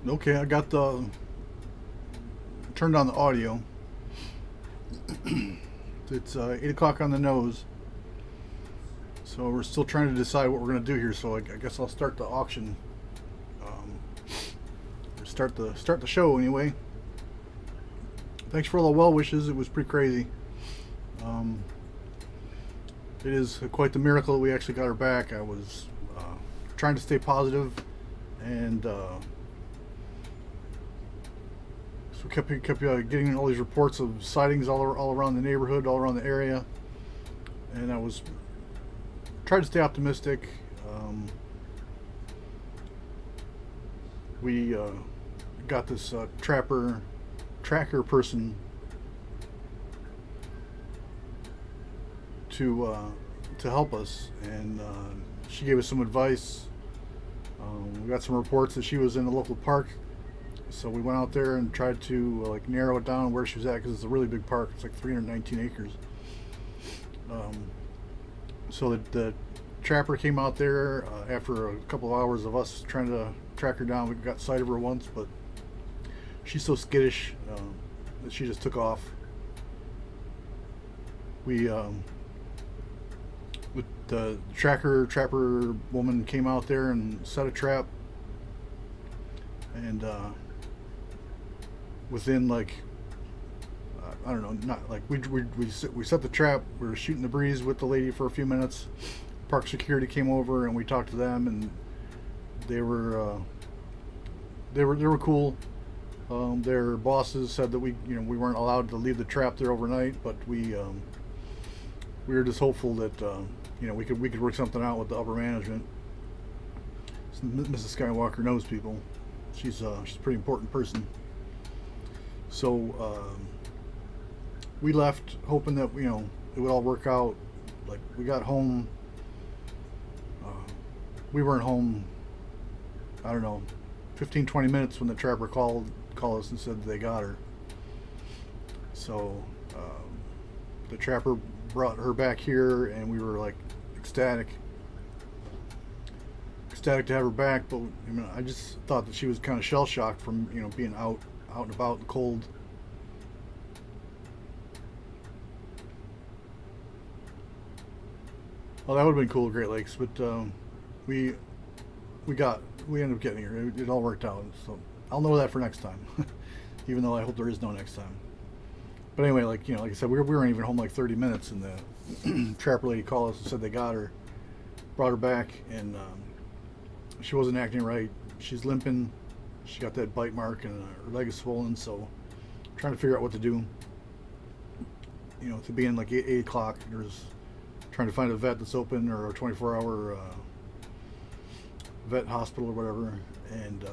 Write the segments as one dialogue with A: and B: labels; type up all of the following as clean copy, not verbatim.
A: Okay, I got the turned on the audio. It's 8 o'clock on the nose, so we're still trying to decide what we're gonna do here. So I guess I'll start the auction. Um, start the show anyway. Thanks for all the well wishes. It was pretty crazy. Um, it is quite the miracle that we actually got her back. I was trying to stay positive, and so kept getting all these reports of sightings all around the neighborhood, all around the area, and I was tried to stay optimistic. Um, we got this tracker person to help us, and she gave us some advice. We got some reports that she was in a local park, so we went out there and tried to like narrow it down where she was at because it's a really big park. It's like 319 acres. So the trapper came out there after a couple of hours of us trying to track her down. We got sight of her once, but she's so skittish that she just took off. We the trapper woman came out there and set a trap, and within like I don't know, not like we set the trap. We were shooting the breeze with the lady for a few minutes. Park security came over and we talked to them, and they were cool. Their bosses said that we weren't allowed to leave the trap there overnight, but we were just hopeful that we could work something out with the upper management. Mrs. Skywalker knows people. She's a pretty important person. So we left hoping that it would all work out. Like we got home. We weren't home. I don't know, 15, 20 minutes when the trapper called us and said they got her. So the trapper brought her back here, and we were like ecstatic to have her back. But I just thought that she was kind of shell shocked from being out and about in the cold. Well, that would have been cool, Great Lakes, but we ended up getting her. It all worked out, so I'll know that for next time. Even though I hope there is no next time. But anyway, like I said, we weren't even home like 30 minutes, and the trapper lady called us and said they got her, brought her back, and she wasn't acting right. She's limping. She got that bite mark, and her leg is swollen. So, trying to figure out what to do. To be in like 8 o'clock, there's trying to find a vet that's open, or a 24-hour vet hospital or whatever, and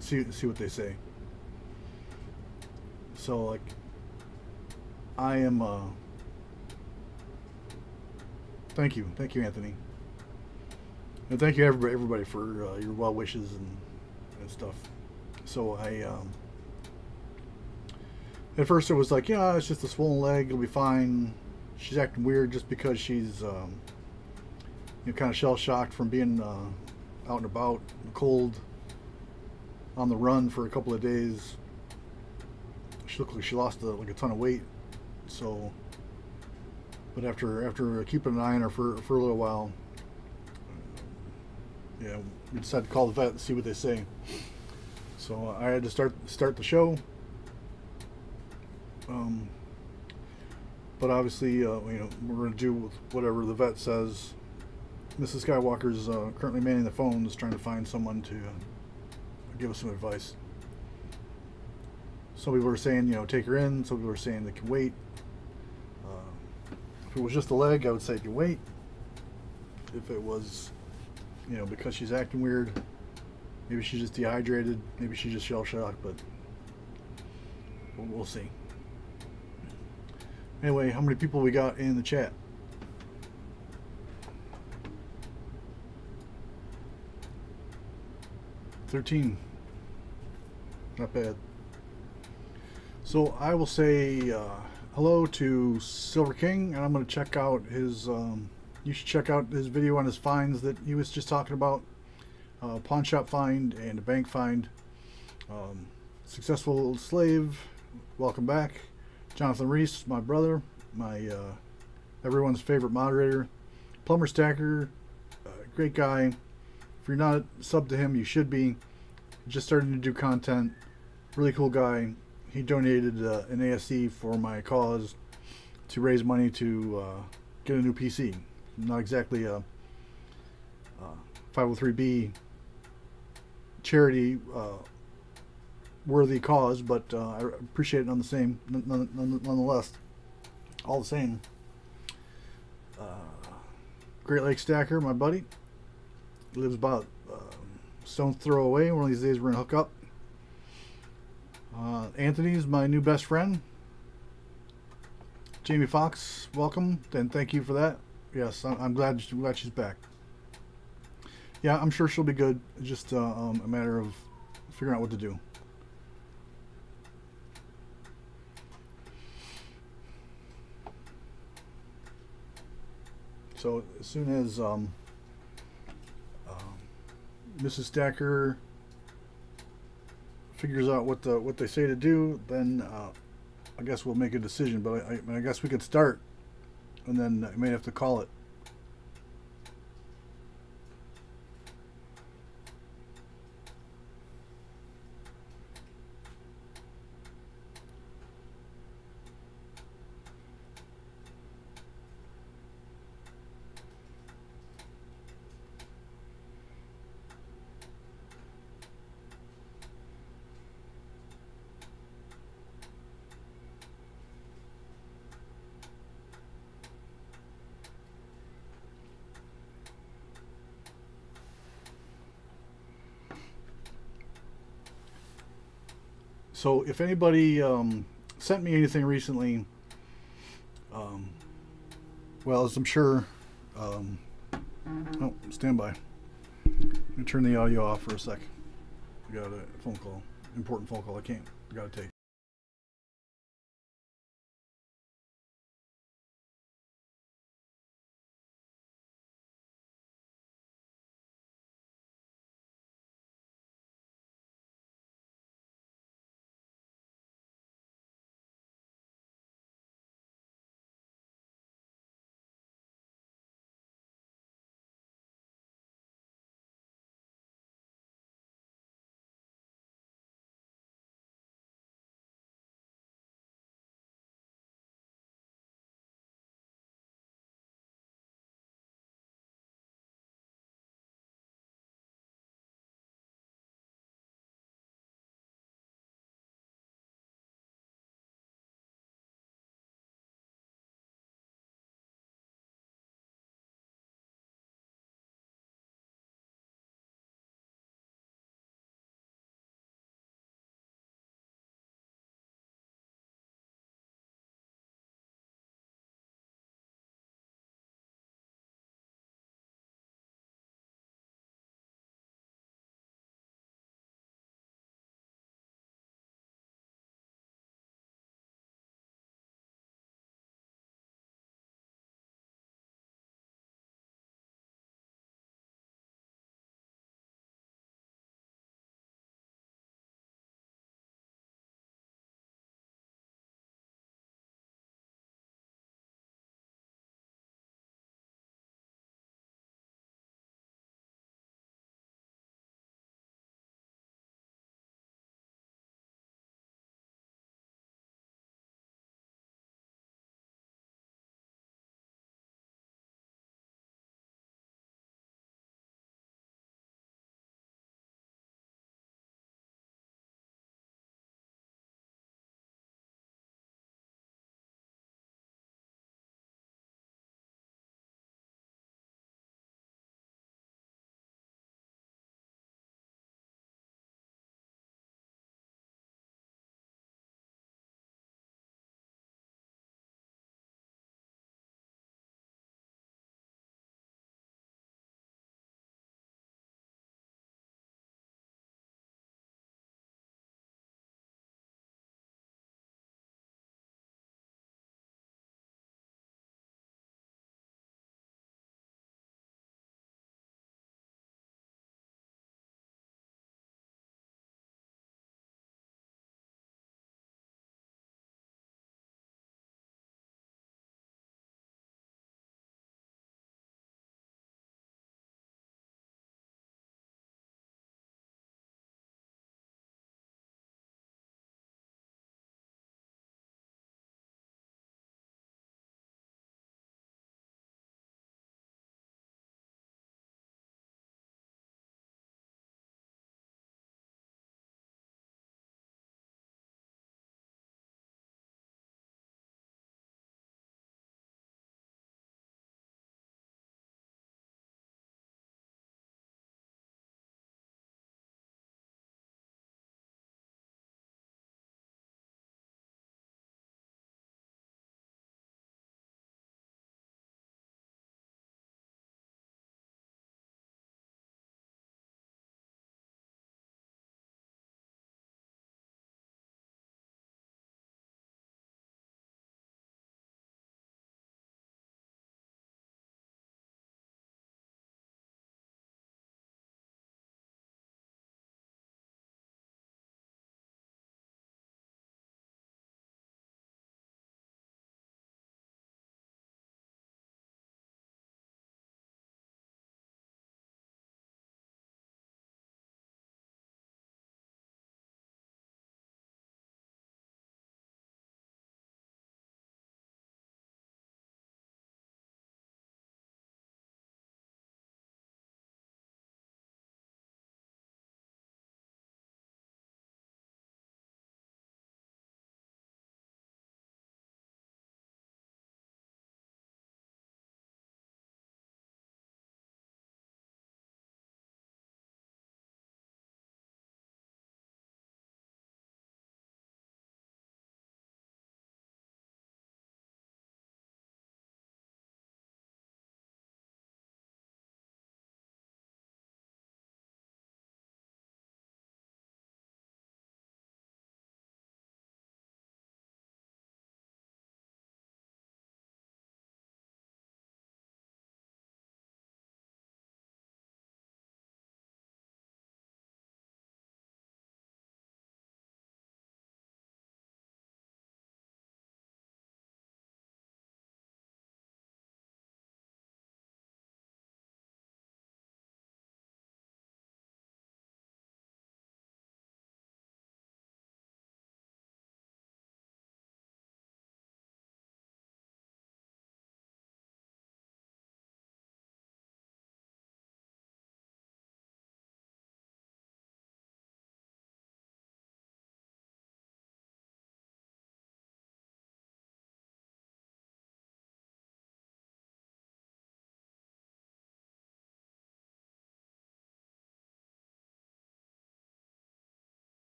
A: see what they say. So like I am thank you Anthony, and thank you everybody for your well wishes and stuff. So I at first it was like, yeah, it's just a swollen leg, it'll be fine. She's acting weird just because she's kind of shell shocked from being out and about in the cold, on the run for a couple of days. She looked like she lost like a ton of weight. So, but after keeping an eye on her for a little while, we decided to call the vet and see what they say. So I had to start the show. But obviously, we're going to do whatever the vet says. Mrs. Skywalker's currently manning the phones, trying to find someone to give us some advice. Some people are saying, take her in. Some people are saying they can wait. If it was just a leg, I would say you can wait. If it was, because she's acting weird, maybe she's just dehydrated, maybe she's just shell shocked, but we'll see. Anyway, how many people we got in the chat? 13. Not bad. So I will say hello to Silver King, and I'm going to check out his. You should check out his video on his finds that he was just talking about. pawn shop find and a bank find. Successful slave, welcome back. Jonathan Reese, my brother, my everyone's favorite moderator. Plumber Stacker, great guy. If you're not sub to him, you should be. Just starting to do content. Really cool guy. He donated an ASC for my cause to raise money to get a new PC. Not exactly a 503b charity worthy cause, but I appreciate it nonetheless. All the same. Great Lake Stacker, my buddy, lives about stone's throw away. One of these days we're gonna hook up. Anthony's my new best friend. Jamie Fox, welcome, and thank you for that. Yes, I'm glad she's back. Yeah, I'm sure she'll be good. It's just a matter of figuring out what to do. So as soon as Mrs. Stacker figures out what they say to do, then I guess we'll make a decision. But I guess we could start, and then I may have to call it. So if anybody sent me anything recently, well, as I'm sure, oh, stand by. Let me turn the audio off for a sec. I got a phone call, important phone call. I gotta take.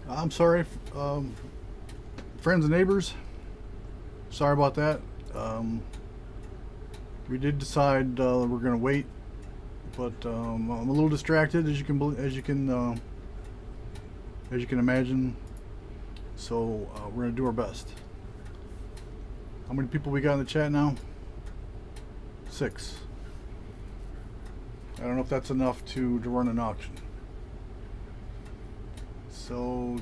A: I'm sorry, friends and neighbors. Sorry about that. We did decide we're going to wait, but I'm a little distracted, as you can imagine. So we're going to do our best. How many people we got in the chat now? 6. I don't know if that's enough to run an auction. So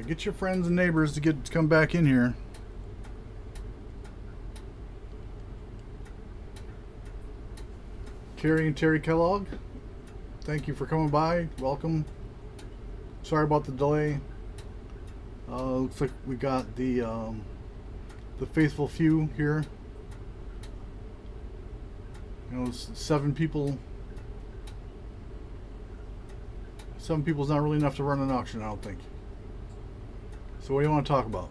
A: get your friends and neighbors to come back in here. Carrie and Terry Kellogg, thank you for coming by. Welcome. Sorry about the delay. Looks like we got the faithful few here. You know, 7 people. 7 people's not really enough to run an auction, I don't think. So what do you want to talk about?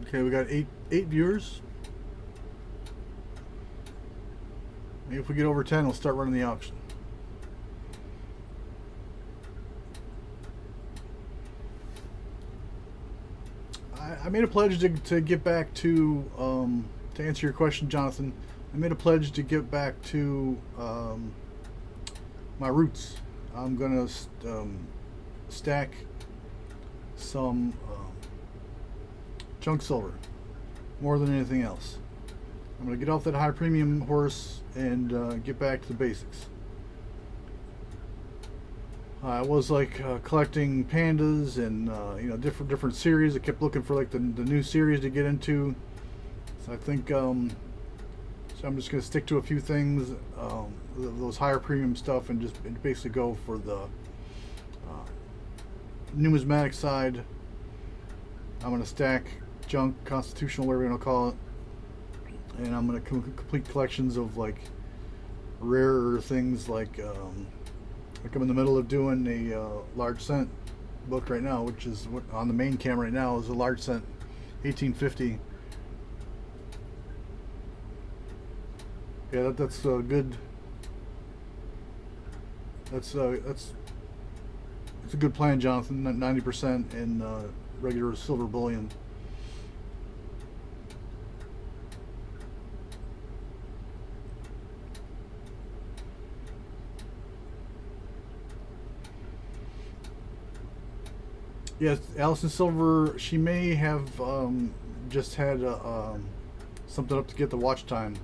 A: Okay, we got eight viewers. Maybe if we get over 10, we'll start running the auction. I made a pledge to get back to answer your question, Jonathan. I made a pledge to get back to my roots. I'm gonna stack some junk silver, more than anything else. I'm going to get off that high premium horse and get back to the basics. I was like collecting pandas and you know, different series. I kept looking for like the new series to get into. So I think so I'm just going to stick to a few things, those higher premium stuff, and just basically go for the numismatic side. I'm going to stack junk, constitutional, whatever you want to call it, and I'm going to complete collections of like rarer things, like I'm in the middle of doing a large cent book right now, which is what on the main cam right now is a large cent 1850. Yeah, that's good. It's a good plan, Jonathan. 90% in regular silver bullion. Yes, Allison Silver. She may have just had something up to get the watch time.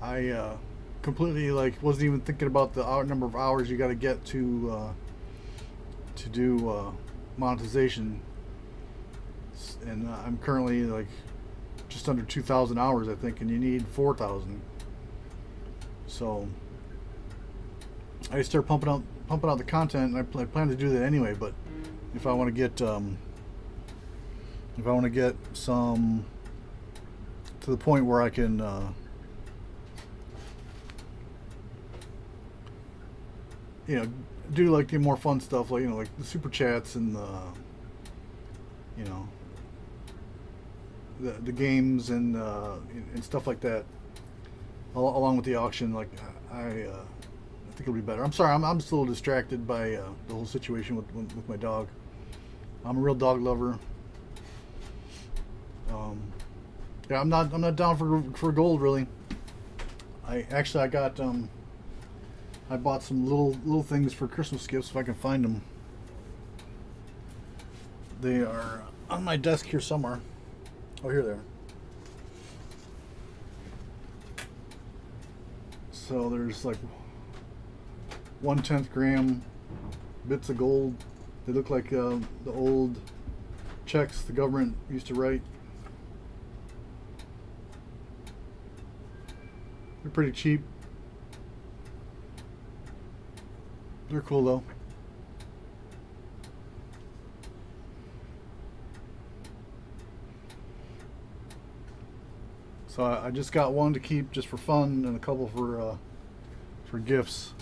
A: I completely wasn't even thinking about the number of hours you got to get to do monetization, and I'm currently like just under 2,000 hours, I think, and you need 4,000. So I start pumping out the content, and I plan to do that anyway. But if I want to get some to the point where I can you know, do like the more fun stuff, like, you know, like the super chats and the, you know, the games and stuff like that, along with the auction. Like I think it'll be better. I'm sorry, I'm still distracted by the whole situation with my dog. I'm a real dog lover. Yeah, I'm not down for gold, really. I got I bought some little things for Christmas gifts if I can find them. They are on my desk here somewhere. Oh, here they are. So there's like 1/10 gram bits of gold. They look like the old checks the government used to write. They're pretty cheap. They're cool though. So I just got one to keep just for fun and a couple for gifts.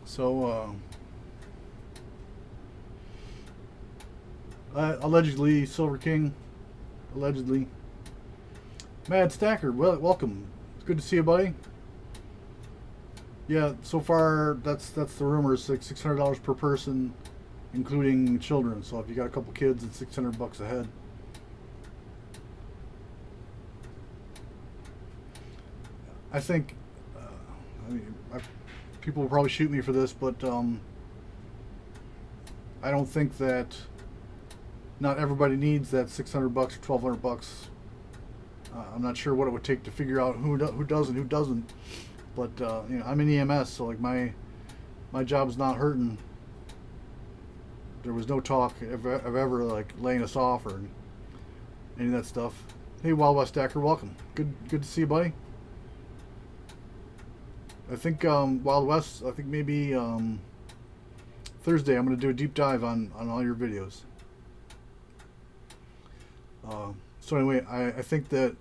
A: So allegedly Silver King, allegedly. Mad Stacker, well, welcome. It's good to see you, buddy. Yeah, so far that's the rumors. Like $600 per person, including children. So if you got a couple kids, it's $600 a head. I think, people will probably shoot me for this, but I don't think that not everybody needs that $600 or $1,200. I'm not sure what it would take to figure out who does and who doesn't. But you know, I'm in EMS, so like my job's not hurting. There was no talk of ever like laying us off or any of that stuff. Hey, Wild West Stacker, welcome. Good to see you, buddy. I think Wild West. I think maybe Thursday I'm going to do a deep dive on all your videos. So anyway, I think that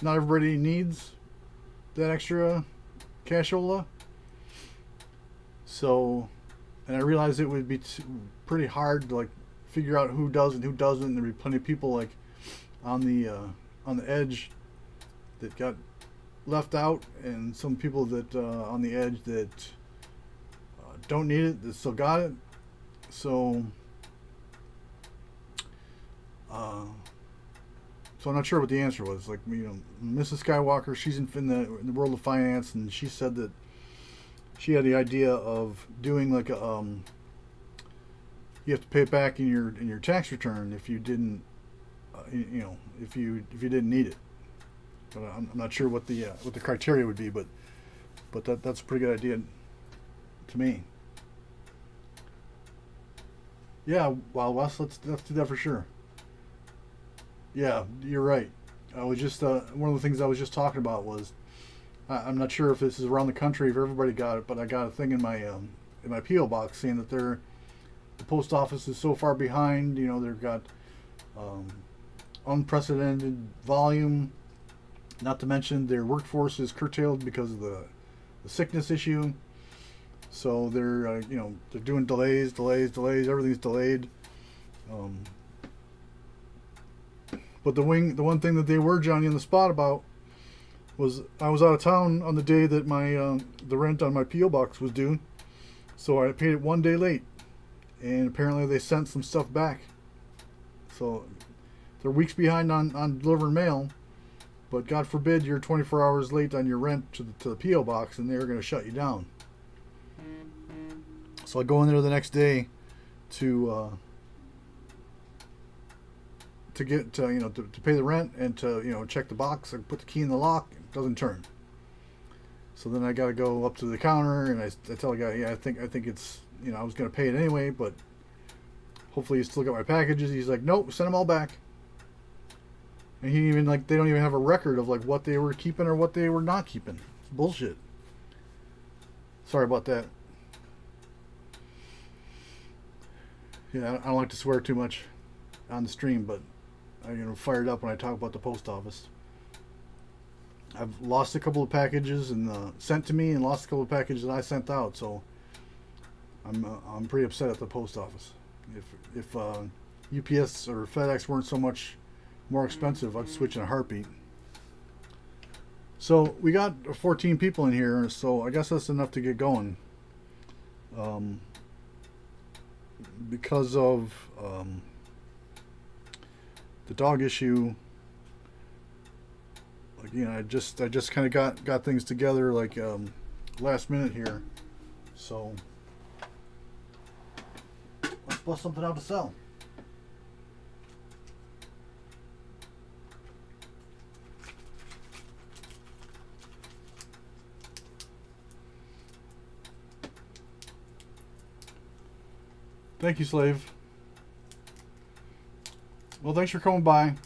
A: not everybody needs that extra cashola. So, and I realized it would be pretty hard to like figure out who does and who doesn't. There'd be plenty of people like on the edge that got left out, and some people that on the edge that don't need it, that still got it. So so I'm not sure what the answer was. Like, you know, Mrs. Skywalker, she's in the world of finance, and she said that she had the idea of doing like a you have to pay it back in your tax return if you didn't you know, if you didn't need it. But I'm not sure what the criteria would be, but that's a pretty good idea to me. Yeah, Wild West, let's do that for sure. Yeah, you're right. I was just one of the things I was just talking about was I'm not sure if this is around the country if everybody got it, but I got a thing in my PO box saying that the post office is so far behind. You know, they've got unprecedented volume. Not to mention their workforce is curtailed because of the sickness issue. So they're you know, they're doing delays. Everything's delayed. But the one thing that they were Johnny on the spot about was I was out of town on the day that my the rent on my PO box was due, so I paid it one day late, and apparently they sent some stuff back. So they're weeks behind on delivering mail, but God forbid you're 24 hours late on your rent to the PO box, and they're going to shut you down. So I go in there the next day to get you know, to pay the rent and to, you know, check the box. I put the key in the lock, it doesn't turn. So then I got to go up to the counter and I tell the guy, yeah, I think it's, you know, I was going to pay it anyway, but hopefully you still got my packages. He's like, nope, send them all back. And he even like, they don't even have a record of like what they were keeping or what they were not keeping. It's bullshit. Sorry about that. Yeah, I don't like to swear too much on the stream, but I get fired up when I talk about the post office. I've lost a couple of packages and sent to me, and lost a couple of packages that I sent out. So I'm pretty upset at the post office. If UPS or FedEx weren't so much more expensive, I'd switch in a heartbeat. So we got 14 people in here, so I guess that's enough to get going. Because of the dog issue, like, you know, I just kind of got things together like last minute here, so let's bust something out to sell. Thank you, Slave. Well, thanks for coming by.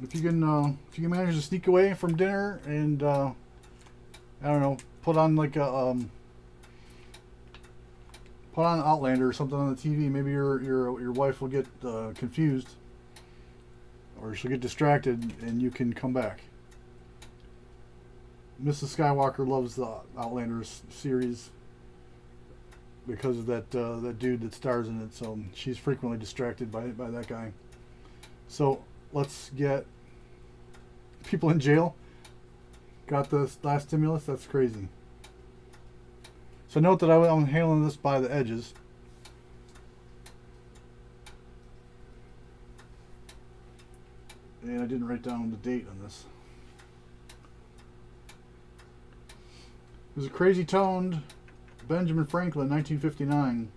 A: if you can manage to sneak away from dinner and I don't know, put on like a put on Outlander or something on the TV. Maybe your wife will get confused, or she'll get distracted, and you can come back. Mrs. Skywalker loves the Outlander series because of that dude that stars in it. So she's frequently distracted by that guy. So let's get people in jail. Got the last stimulus. That's crazy. So note that I'm handling this by the edges. And I didn't write down the date on this. It was a crazy toned Benjamin Franklin, 1959.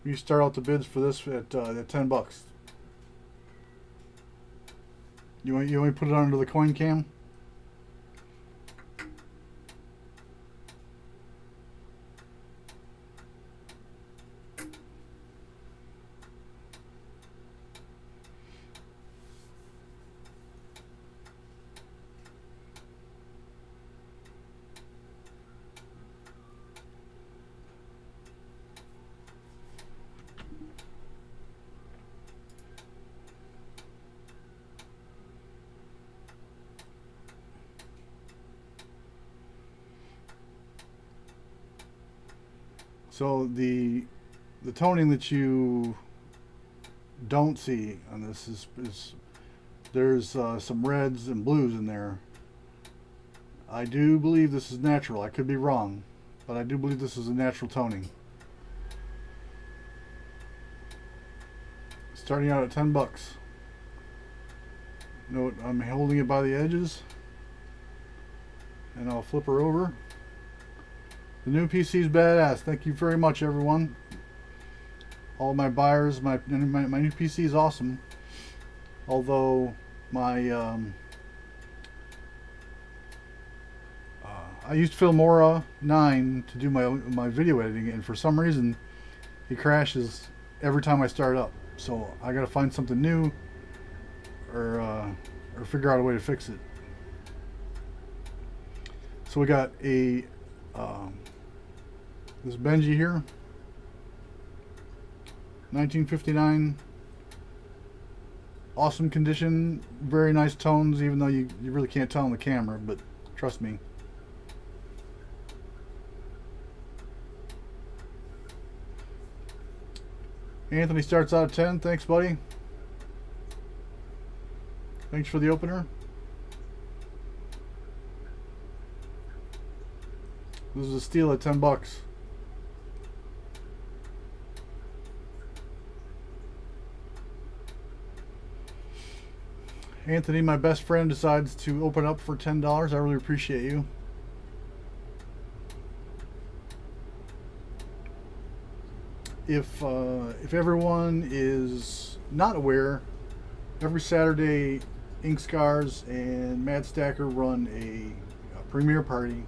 A: You start out the bids for this at $10. You want me to put it under the coin cam? So the toning that you don't see on this is there's some reds and blues in there. I do believe this is natural. I could be wrong, but I do believe this is a natural toning. Starting out at $10. Note I'm holding it by the edges, and I'll flip her over. The new PC is badass. Thank you very much, everyone. All my buyers, my new PC is awesome. Although my I used Filmora 9 to do my video editing, and for some reason it crashes every time I start up. So I gotta find something new, or figure out a way to fix it. So we got a this Benji here, 1959, awesome condition, very nice tones, even though you really can't tell on the camera, but trust me. Anthony starts out at 10. Thanks, buddy. Thanks for the opener. This is a steal at $10. Anthony, my best friend, decides to open up for $10. I really appreciate you. If everyone is not aware, every Saturday, Ink Scars and Mad Stacker run a premiere party.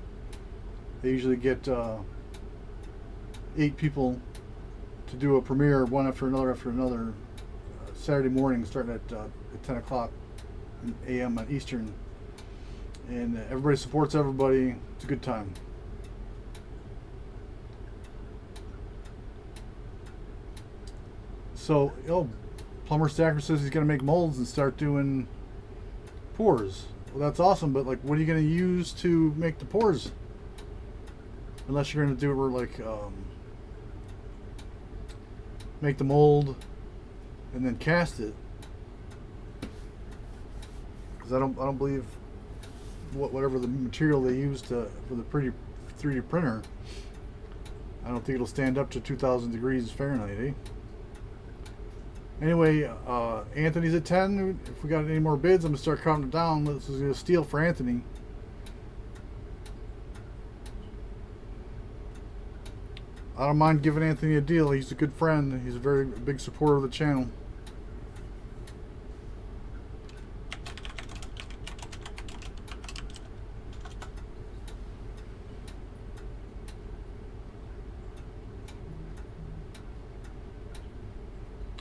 A: They usually get 8 people to do a premiere, one after another, Saturday morning, starting at 10 o'clock a.m. on Eastern. And everybody supports everybody. It's a good time. So, Plumber Stacker says he's going to make molds and start doing pours. Well, that's awesome, but like, what are you going to use to make the pours? Unless you're going to do it where, like, make the mold and then cast it. Because I don't believe whatever the material they used for the pretty 3D printer, I don't think it'll stand up to 2,000 degrees Fahrenheit, eh? Anyway, Anthony's at 10. If we got any more bids, I'm going to start counting it down. This is a steal for Anthony. I don't mind giving Anthony a deal. He's a good friend. He's a very big supporter of the channel.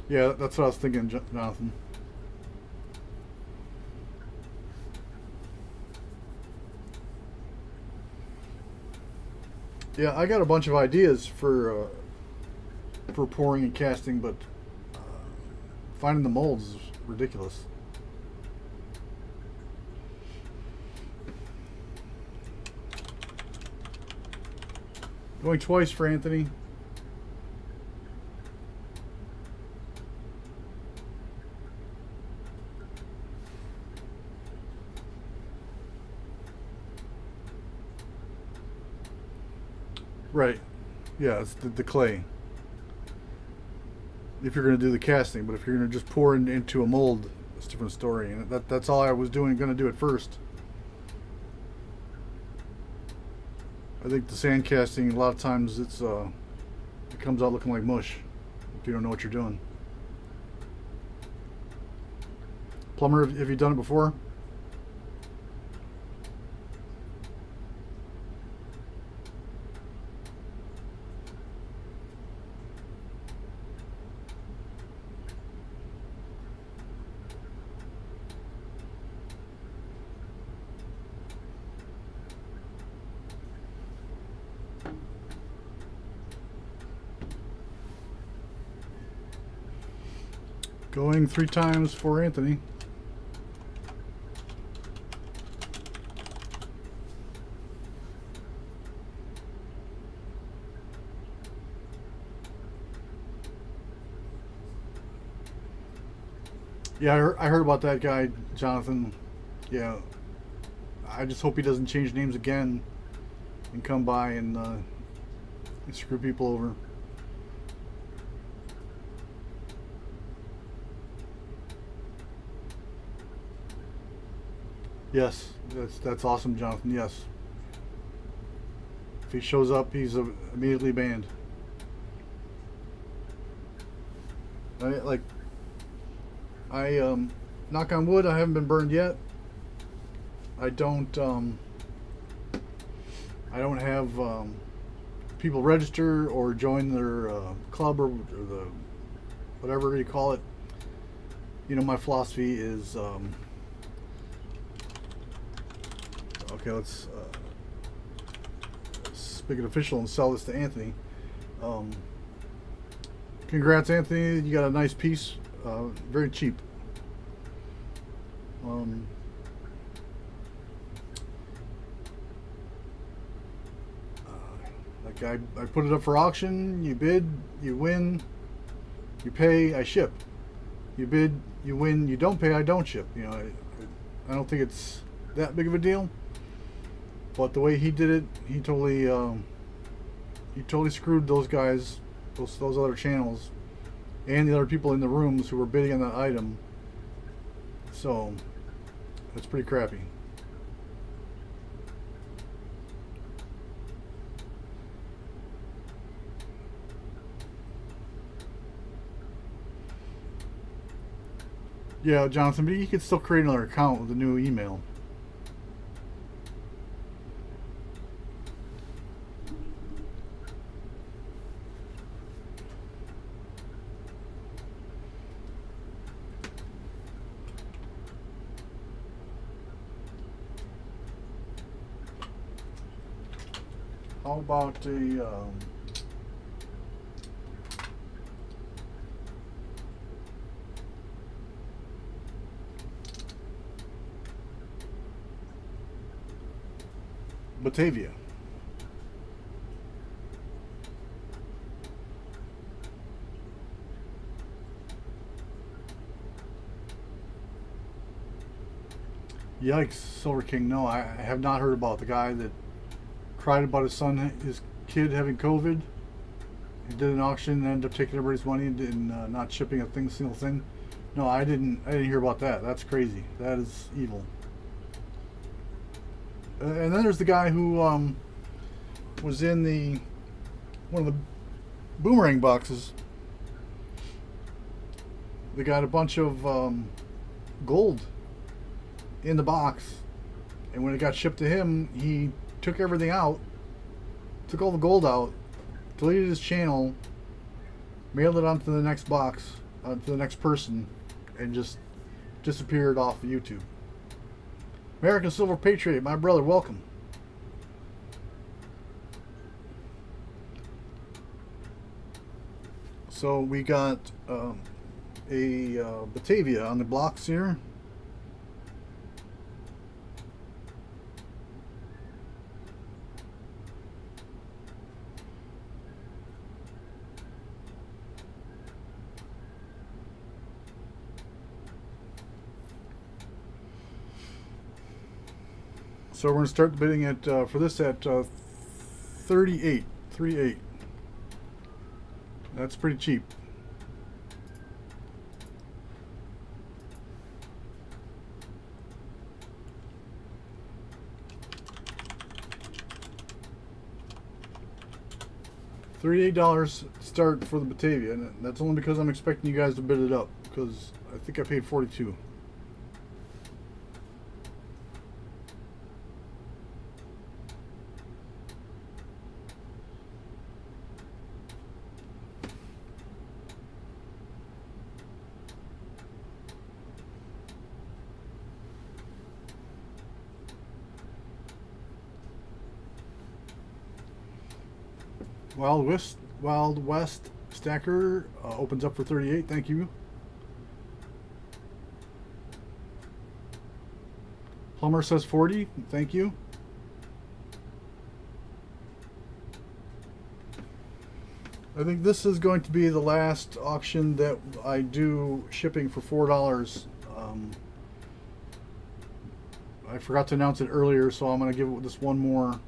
A: Yeah, that's what I was thinking, Jonathan. Yeah, I got a bunch of ideas for pouring and casting, but uh, finding the molds is ridiculous. Going twice for Anthony. Right. Yeah, it's the clay. If you're going to do the casting, but if you're going to just pour into a mold, it's a different story. And that's all I was going to do at first. I think the sand casting, a lot of times it comes out looking like mush if you don't know what you're doing. Plumber, have you done it before? Going 3 times for Anthony. Yeah, I heard about that guy, Jonathan. Yeah, I just hope he doesn't change names again and come by and screw people over. Yes, that's awesome, Jonathan. Yes, if he shows up, he's immediately banned. Like I knock on wood, I haven't been burned yet. I don't have people register or join their club or the whatever you call it. You know, my philosophy is okay. Let's make it official and sell this to Anthony. Congrats, Anthony! You got a nice piece, very cheap. Like I put it up for auction. You bid, you win, you pay, I ship. You bid, you win, you don't pay, I don't ship. You know, I don't think it's that big of a deal. But the way he did it, he totally screwed those guys, those other channels, and the other people in the rooms who were bidding on that item. So that's pretty crappy. Yeah, Jonathan, but you could still create another account with a new email. How about a Batavia? Yikes, Silver King. No, I have not heard about the guy that cried about his kid having COVID. He did an auction and ended up taking everybody's money and not shipping a single thing. No, I didn't hear about that. That's crazy. That is evil. And then there's the guy who was in one of the boomerang boxes. They got a bunch of gold in the box, and when it got shipped to him, he took everything out, took all the gold out, deleted his channel, mailed it onto the next box to the next person and just disappeared off of YouTube. American Silver Patriot, my brother, welcome. So we got a Batavia on the blocks here. So we're going to start the bidding at for this at 38. That's pretty cheap. $38 start for the Batavia, and that's only because I'm expecting you guys to bid it up, because I think I paid 42. Wild West Stacker opens up for 38. Thank you. Plumber says 40. Thank you. I think this is going to be the last auction that I do shipping for $4. I forgot to announce it earlier, so I'm going to give this one more.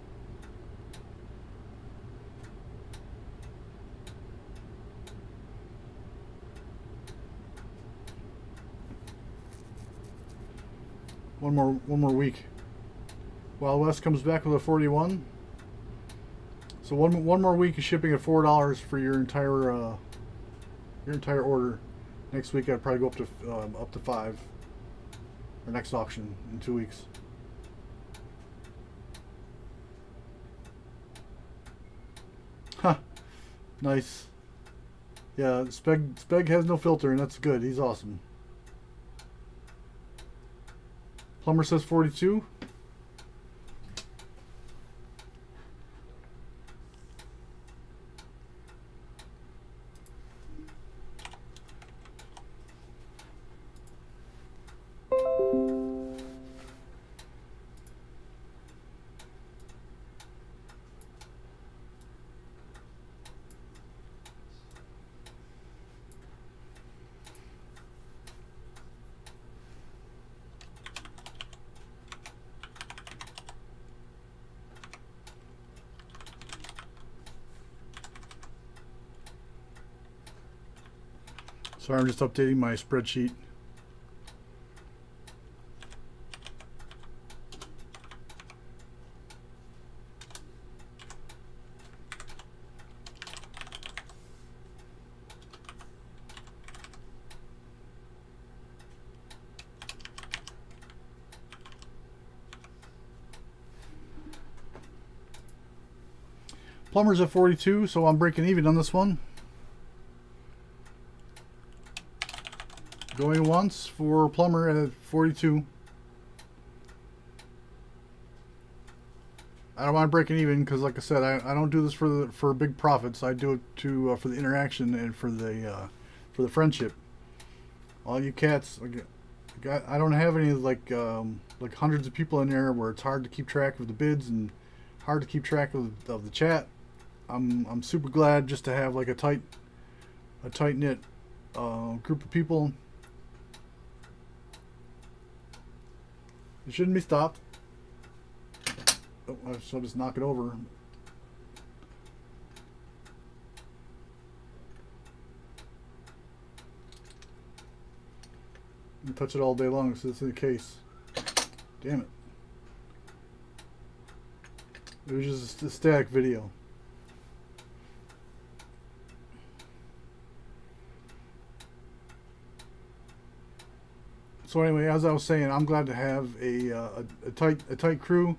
A: One more week. Wild West comes back with a 41. So one more week of shipping at $4 for your entire order. Next week I'd probably go up to 5. Or next auction in 2 weeks. Huh. Nice. Yeah, Speg has no filter, and that's good. He's awesome. Plumber says 42. Sorry, I'm just updating my spreadsheet. Plumber's at 42, so I'm breaking even on this one. Going once for Plumber at 42. I don't mind breaking even because, like I said, I don't do this for big profits. I do it for the interaction and for the friendship. All you cats, I don't have any like hundreds of people in there where it's hard to keep track of the bids and hard to keep track of the chat. I'm super glad just to have like a tight knit group of people. It shouldn't be stopped. Oh, I'll just knock it over. You touch it all day long, so it's in the case. Damn it. It was just a static video. So anyway, as I was saying, I'm glad to have a tight crew.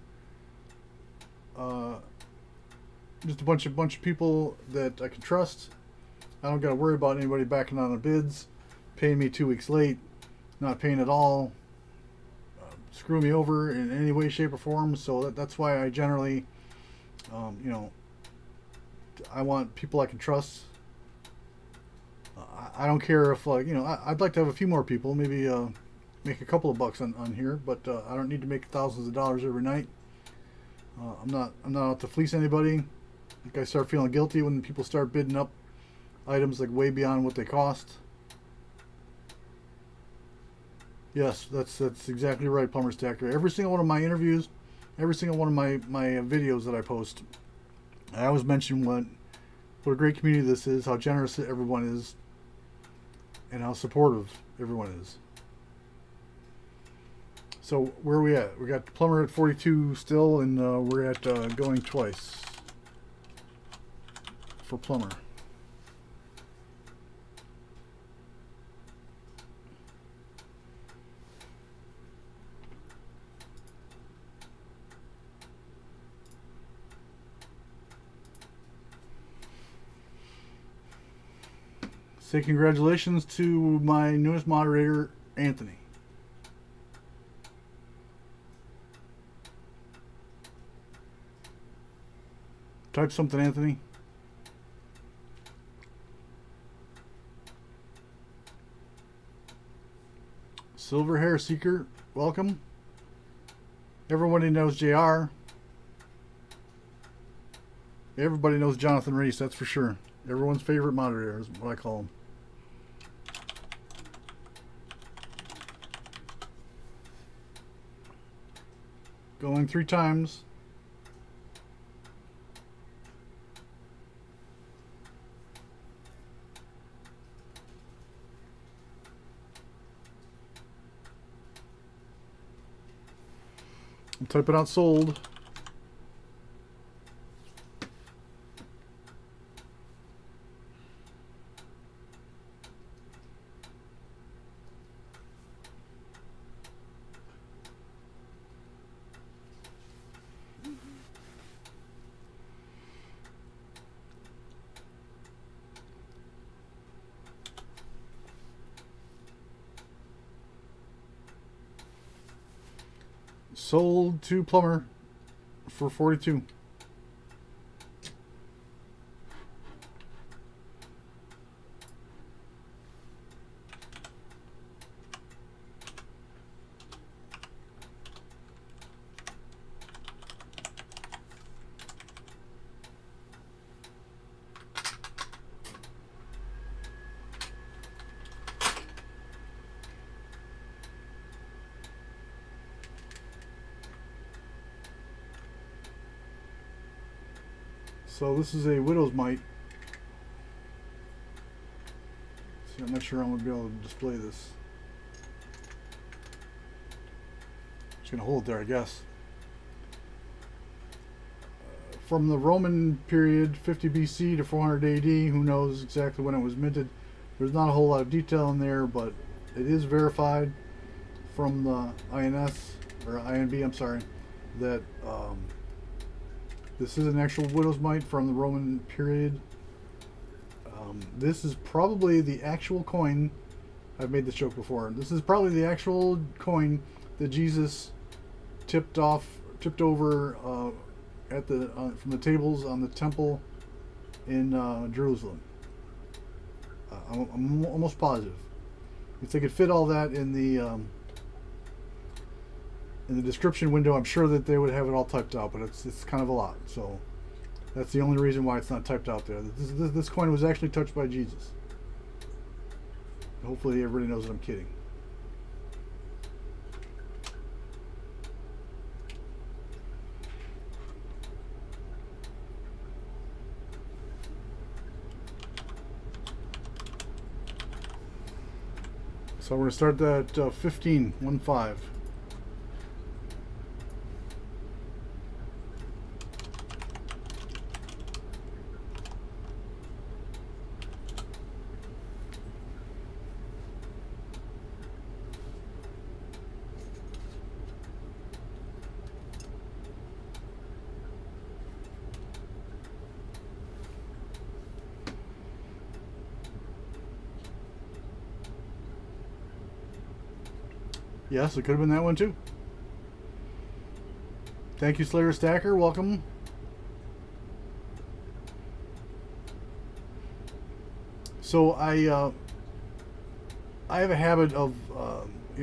A: Just a bunch of people that I can trust. I don't got to worry about anybody backing out on bids. paying me 2 weeks late, not paying at all, screw me over in any way, shape, or form. So that's why I generally, you know, I want people I can trust. I don't care if, like, you know, I'd like to have a few more people, maybe make a couple of bucks on here, but I don't need to make thousands of dollars every night. I'm not out to fleece anybody. Like, I start feeling guilty when people start bidding up items like way beyond what they cost. Yes, that's exactly right, Plumber Stacker. Every single one of my interviews, every single one of my videos that I post, I always mention what a great community this is, how generous everyone is, and how supportive everyone is. So where are we at? We got Plumber at 42 still, and we're at going twice for Plumber. Say congratulations to my newest moderator, Anthony. Type something, Anthony. Silver Hair Seeker, welcome. Everybody knows JR. Everybody knows Jonathan Reese, that's for sure. Everyone's favorite moderator is what I call him. Going 3 times. I'm typing out sold. Sold to Plumber for 42. So this is a widow's mite. See, I'm not sure I'm going to be able to display this. Just going to hold it there, I guess. From the Roman period, 50 BC to 400 AD, who knows exactly when it was minted. There's not a whole lot of detail in there, but it is verified from the INS, or INB, I'm sorry, that this is an actual widow's mite from the Roman period. This is probably the actual coin. I've made this joke before. This is probably the actual coin that Jesus tipped over at the from the tables on the temple in Jerusalem. I'm almost positive. If they could fit all that in the description window, I'm sure that they would have it all typed out, but it's kind of a lot. So that's the only reason why it's not typed out there. This coin was actually touched by Jesus. Hopefully everybody knows that I'm kidding. So we're going to start that 15. Yes, it could have been that one too. Thank you, Slayer Stacker. Welcome. So I have a habit of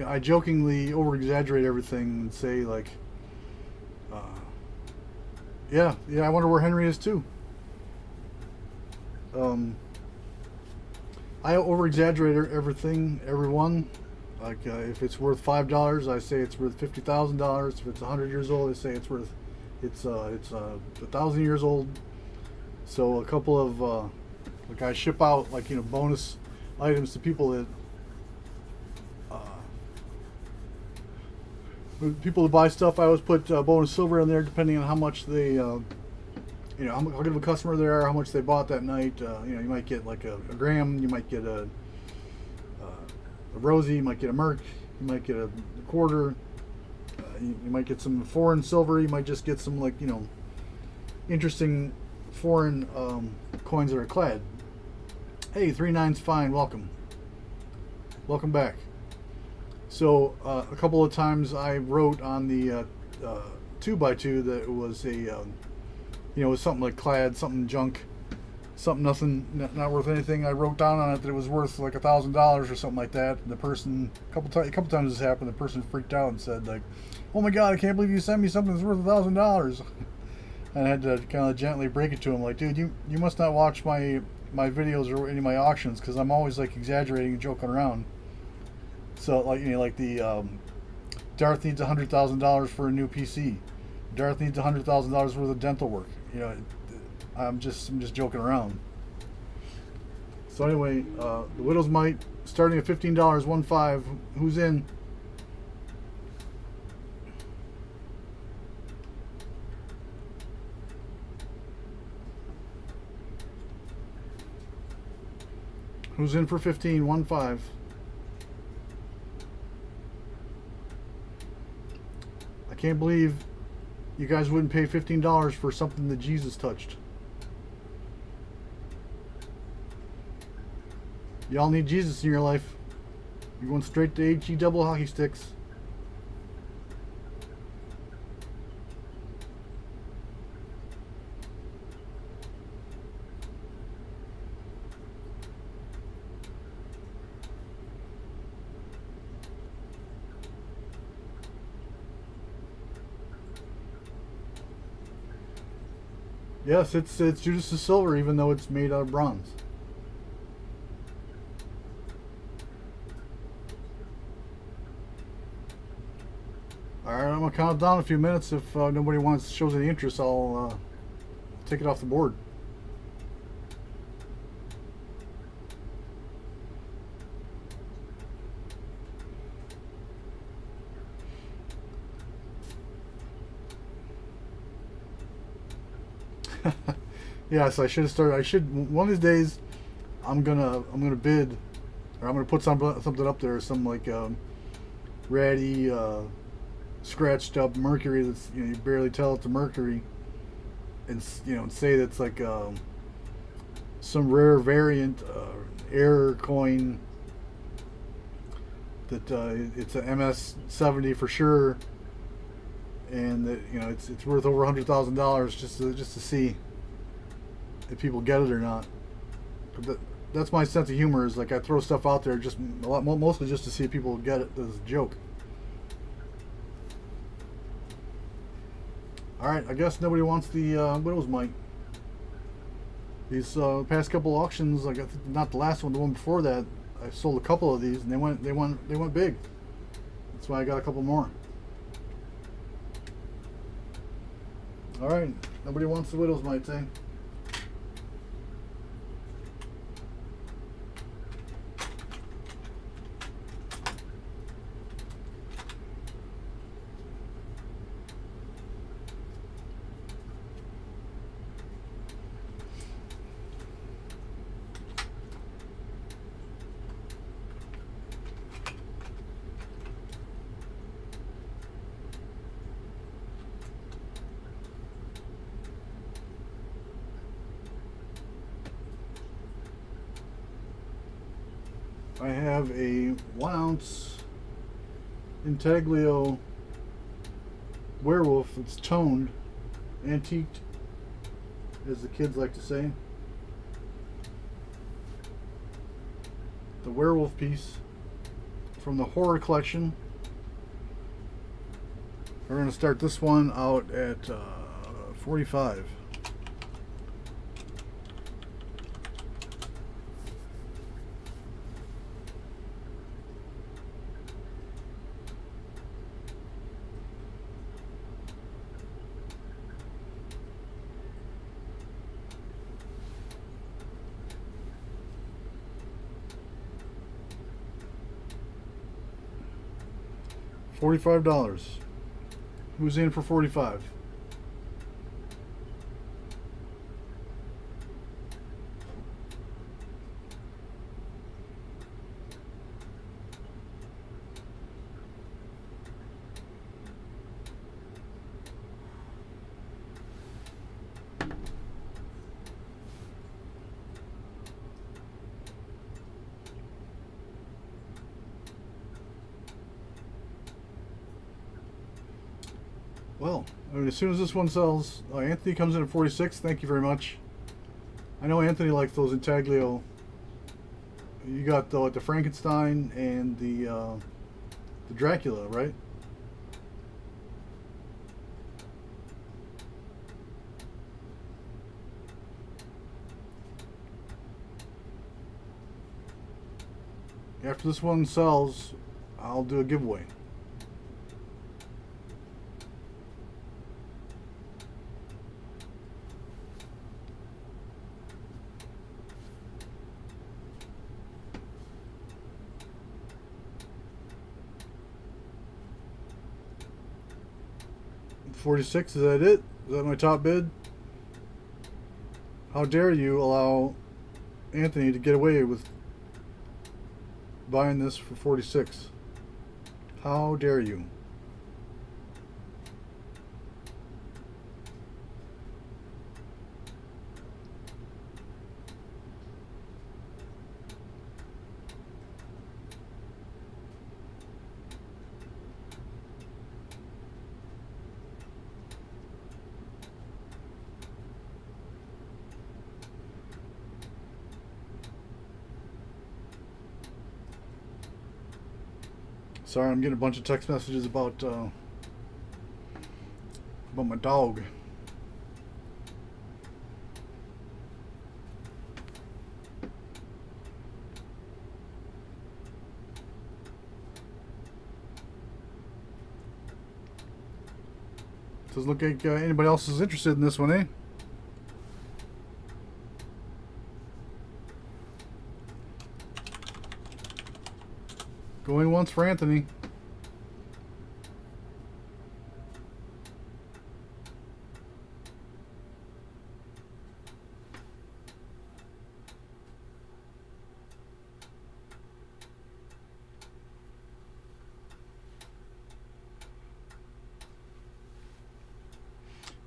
A: I jokingly over exaggerate everything and say like, uh, yeah, I wonder where Henry is too. Um, I over exaggerate everything, everyone. Like if it's worth $5, I say it's worth $50,000. If it's 100 years old, I say it's 1,000 years old. So a couple of like I ship out like bonus items to people that buy stuff. I always put bonus silver in there depending on how much they how good of a customer they are, how much they bought that night. You might get like a gram, you might get a Rosie, you might get a Merc, you might get a quarter, you might get some foreign silver, you might just get some like interesting foreign coins that are clad. Hey, 39's fine, welcome back. So a couple of times I wrote on the 2x2 that it was a it was something like clad, something junk, something nothing, not worth anything. I wrote down on it that it was worth like $1,000 or something like that. And the person, a couple times this happened, the person freaked out and said like, "Oh my God, I can't believe you sent me something that's worth $1,000." And I had to kind of gently break it to him, like, dude, you must not watch my videos or any of my auctions, because I'm always like exaggerating and joking around. So like like the Darth needs $100,000 for a new PC. Darth needs $100,000 worth of dental work. I'm just joking around. So anyway, the Widow's Mite starting at $15, 1.5. Who's in? Who's in for 15, 1.5? I can't believe you guys wouldn't pay $15 for something that Jesus touched. Y'all need Jesus in your life. You're going straight to HE double hockey sticks. Yes, it's Judas' silver, even though it's made out of bronze. Alright, I'm going to count it down a few minutes. If nobody shows any interest, I'll take it off the board. Yes, I should have started. One of these days, I'm gonna bid, or I'm gonna put something up there, some like ratty, scratched up Mercury that's you barely tell it's a Mercury, and say that's like some rare variant error coin that it's a MS-70 for sure, and that it's worth over $100,000 just to see if people get it or not. But that's my sense of humor, is like I throw stuff out there just mostly just to see if people get it as a joke. Alright, I guess nobody wants the Widow's Mite. These past couple auctions, like not the last one, the one before that, I sold a couple of these and they went big. That's why I got a couple more. Alright, nobody wants the Widow's Mite, eh? I have a 1 ounce intaglio werewolf. It's toned, antiqued, as the kids like to say. The werewolf piece from the horror collection. We're going to start this one out at $45. $45. Who's in for 45? Well, I mean, as soon as this one sells, Anthony comes in at 46. Thank you very much. I know Anthony likes those intaglio. You got the Frankenstein and the Dracula, right? After this one sells, I'll do a giveaway. $46, is that it? Is that my top bid? How dare you allow Anthony to get away with buying this for $46? How dare you? Sorry, I'm getting a bunch of text messages about my dog. Doesn't look like anybody else is interested in this one, eh? Going once for Anthony.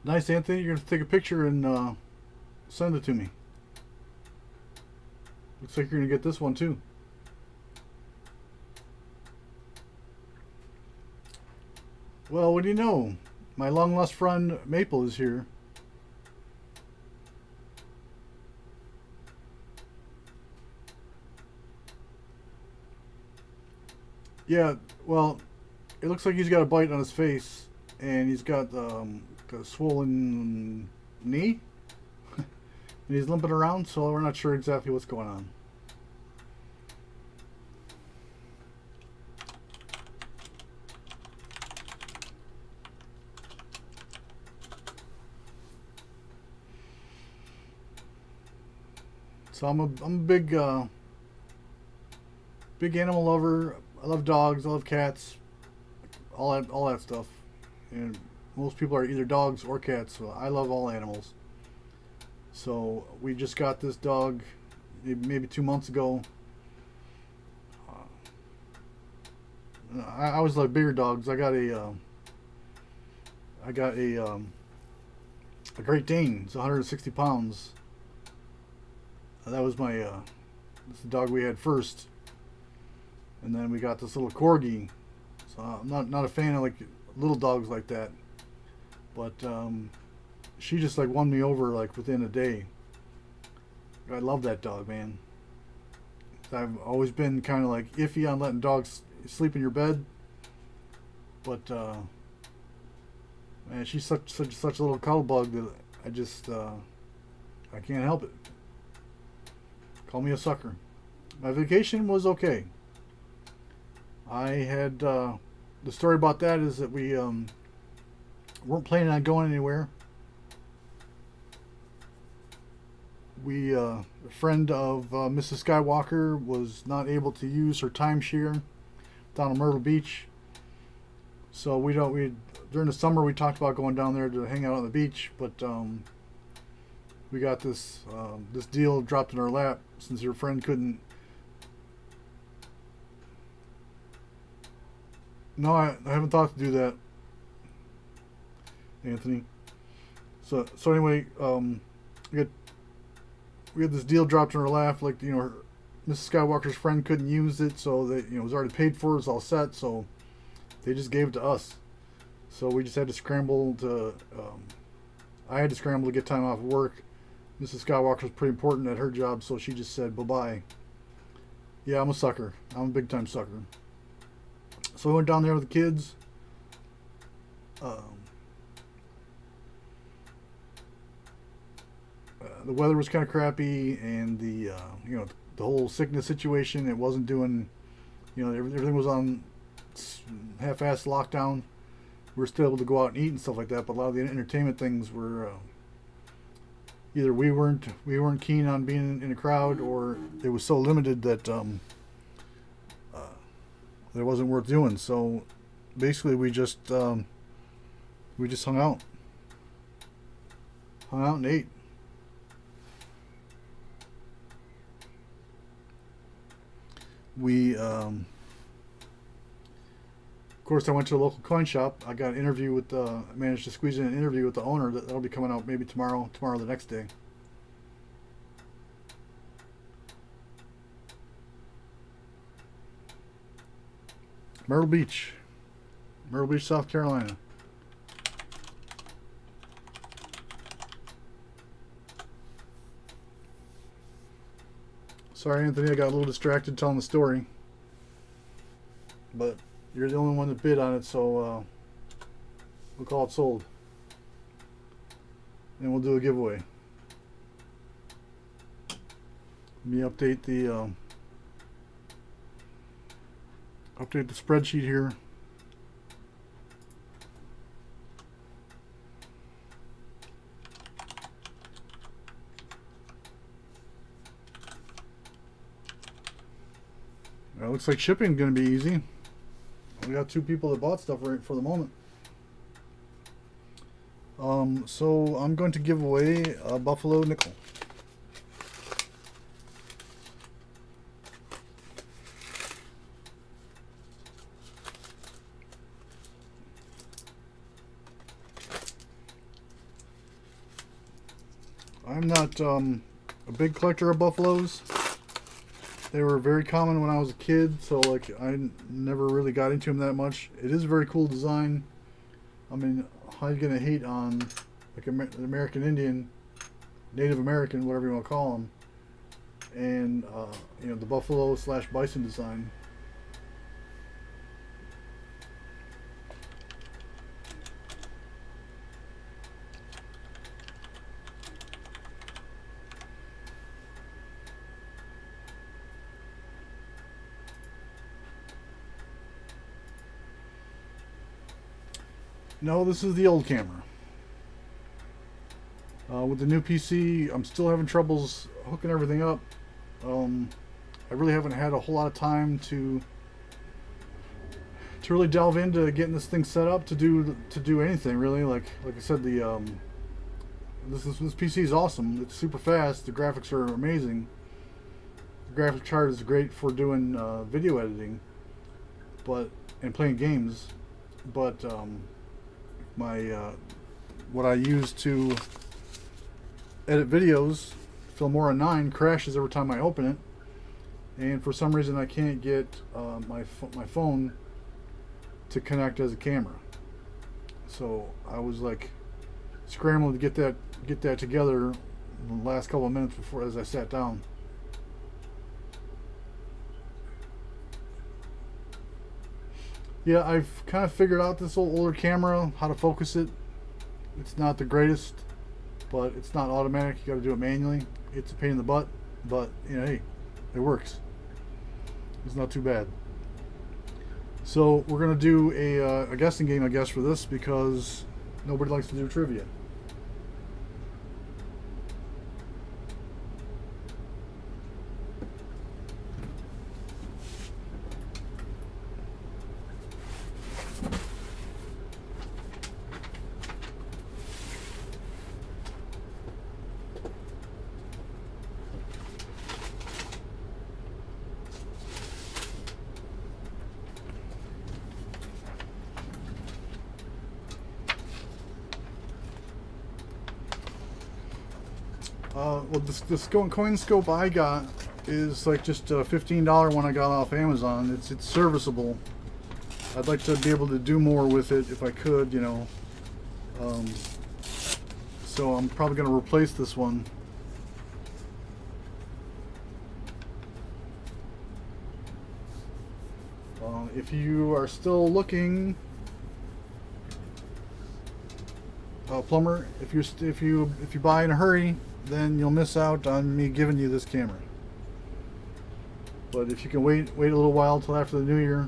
A: Nice, Anthony. You're going to take a picture and send it to me. Looks like you're going to get this one too. Well, what do you know? My long lost friend Maple is here. Yeah, well, it looks like he's got a bite on his face, and he's got a swollen knee, and he's limping around, so we're not sure exactly what's going on. So I'm a big animal lover. I love dogs. I love cats. All that stuff. And most people are either dogs or cats. So I love all animals. So we just got this dog maybe 2 months ago. I always like bigger dogs. I got a Great Dane. It's 160 pounds. That was my this is the dog we had first, and then we got this little corgi. So I'm not a fan of like little dogs like that. But she just like won me over like within a day. I love that dog, man. I've always been kind of like iffy on letting dogs sleep in your bed, but man, she's such a little cuddle bug that I just I can't help it. Call me a sucker. My vacation was okay. I had the story about that is that we weren't planning on going anywhere. A friend of Mrs. Skywalker was not able to use her timeshare down in Myrtle Beach, so we during the summer we talked about going down there to hang out on the beach, but we got this deal dropped in our lap since your friend couldn't. No, I haven't thought to do that, Anthony. So anyway, we had this deal dropped in our lap, like, you know, Mrs. Skywalker's friend couldn't use it, so they, you know, it was already paid for, it was all set, so they just gave it to us. So we just had to scramble to, I had to scramble to get time off of work. Mrs. Skywalker was pretty important at her job, so she just said bye-bye. Yeah, I'm a sucker. I'm a big-time sucker. So we went down there with the kids. The weather was kind of crappy, and the you know, the whole sickness situation, it wasn't doing, you know, everything was on half-assed lockdown. We were still able to go out and eat and stuff like that, but a lot of the entertainment things were either we weren't keen on being in a crowd, or it was so limited that it wasn't worth doing. So basically we just hung out and ate. We of course I went to a local coin shop. I got an interview with managed to squeeze in an interview with the owner. That'll be coming out maybe tomorrow or the next day. Myrtle Beach, South Carolina. Sorry, Anthony, I got a little distracted telling the story. But you're the only one that bid on it, so we'll call it sold. And we'll do a giveaway. Let me update the spreadsheet here. It looks like shipping is going to be easy. We got 2 people that bought stuff right for the moment. So I'm going to give away a Buffalo nickel. I'm not a big collector of buffaloes. They were very common when I was a kid, so like I never really got into them that much. It is a very cool design. I mean, how are you gonna hate on like an American Indian, Native American, whatever you want to call them, and you know, the buffalo / bison design. No, this is the old camera. With the new PC, I'm still having troubles hooking everything up. I really haven't had a whole lot of time to really delve into getting this thing set up to do anything really. Like I said, the this PC is awesome. It's super fast. The graphics are amazing. The graphics card is great for doing video editing, and playing games. But what I use to edit videos, Filmora 9, crashes every time I open it, and for some reason I can't get my phone to connect as a camera. So I was like scrambling to get that together in the last couple of minutes before as I sat down. Yeah, I've kind of figured out this old older camera, how to focus it. It's not the greatest, but it's not automatic. You got to do it manually. It's a pain in the butt, but you know, hey, it works. It's not too bad. So we're gonna do a guessing game, I guess, for this because nobody likes to do trivia. Well, this coin scope I got is like just a $15 one I got off Amazon. It's serviceable. I'd like to be able to do more with it if I could, you know. So I'm probably going to replace this one. If you are still looking, plumber, if you buy in a hurry, then you'll miss out on me giving you this camera. But if you can wait a little while till after the new year.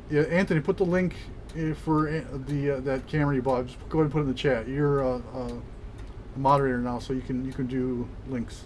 A: Yeah, Anthony, put the link for that camera you bought. Just go ahead and put it in the chat. You're a moderator now, so you can do links.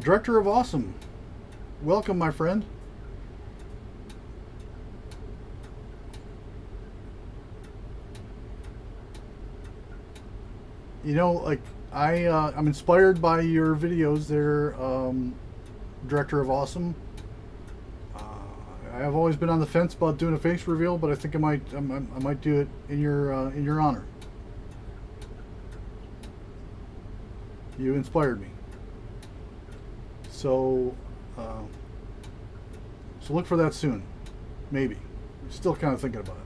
A: Director of Awesome, welcome, my friend. You know, like I'm inspired by your videos there, Director of Awesome. I have always been on the fence about doing a face reveal, but I think I might do it in your honor. You inspired me. So look for that soon, maybe. I'm still kind of thinking about it.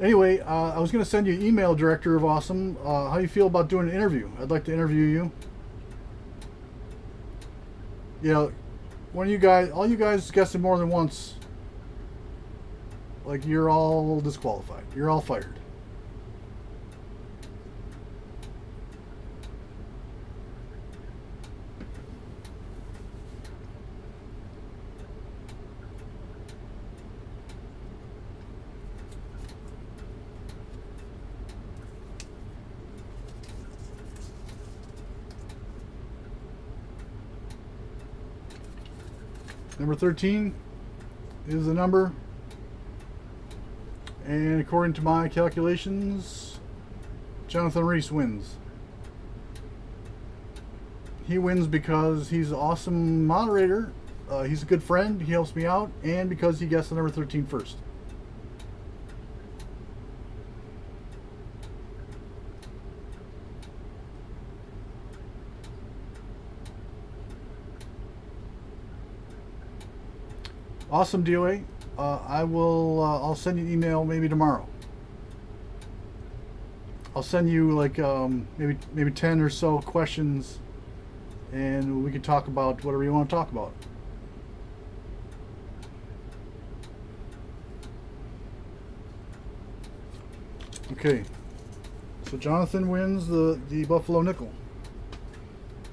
A: Anyway, I was going to send you an email, Director of Awesome. How do you feel about doing an interview? I'd like to interview you. You know, all you guys guessing more than once, like, you're all disqualified. You're all fired. Number 13 is the number, and according to my calculations, Jonathan Reese wins. He wins because he's an awesome moderator, he's a good friend, he helps me out, and because he guessed the number 13 first. Awesome, DOA. I'll send you an email maybe tomorrow. I'll send you like maybe 10 or so questions, and we can talk about whatever you want to talk about. Okay, so Jonathan wins the Buffalo Nickel.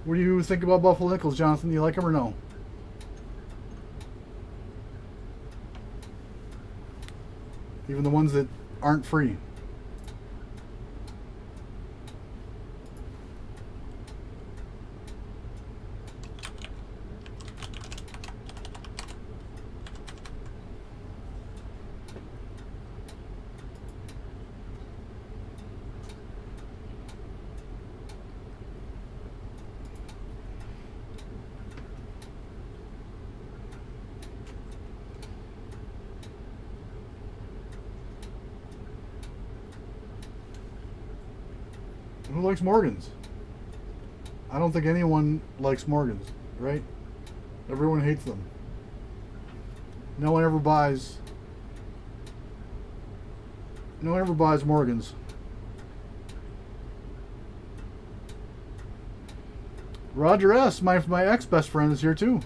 A: What do you think about Buffalo Nickels, Jonathan? Do you like them or no? Even the ones that aren't free. Who likes Morgans? I don't think anyone likes Morgans, right? Everyone hates them. No one ever buys Morgans. Roger S., my ex-best friend, is here too.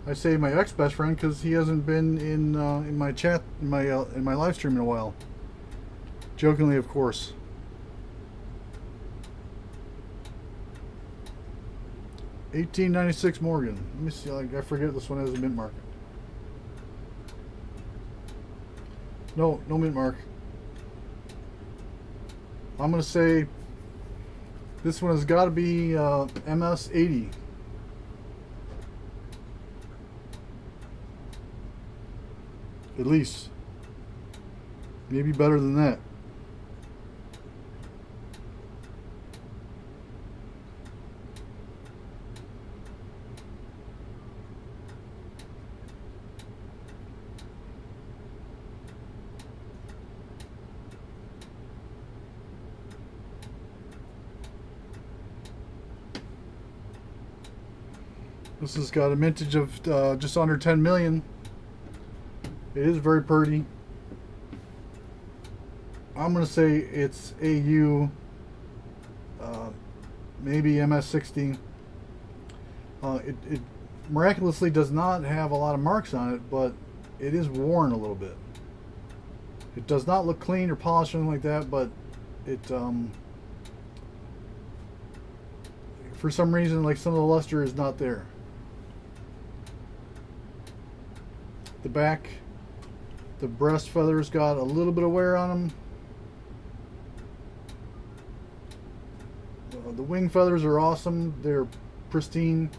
A: I say my ex-best friend because he hasn't been in my chat in my live stream in a while. Jokingly, of course. $18.96 Morgan. Let me see. I forget this one has a mint mark. No mint mark. I'm gonna say this one has got to be MS 80. At least. Maybe better than that. This has got a mintage of just under 10 million. It is very pretty. I'm going to say it's AU, maybe MS60. It miraculously does not have a lot of marks on it, but it is worn a little bit. It does not look clean or polished or anything like that, but it, for some reason, like some of the luster is not there. The back, the breast feathers got a little bit of wear on them. The wing feathers are awesome. They're pristine.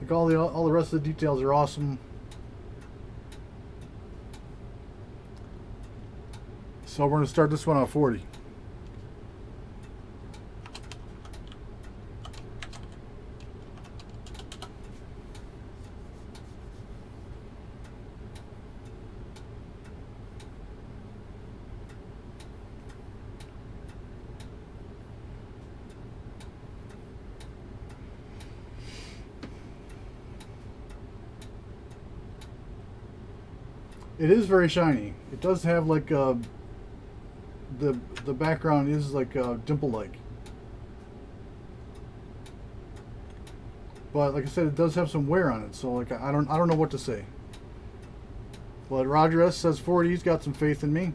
A: Like all the rest of the details are awesome. So we're going to start this one at 40. It is very shiny. It does have like the background is like dimple-like, but like I said, it does have some wear on it. So like I don't know what to say. But Roger S says 40. He's got some faith in me.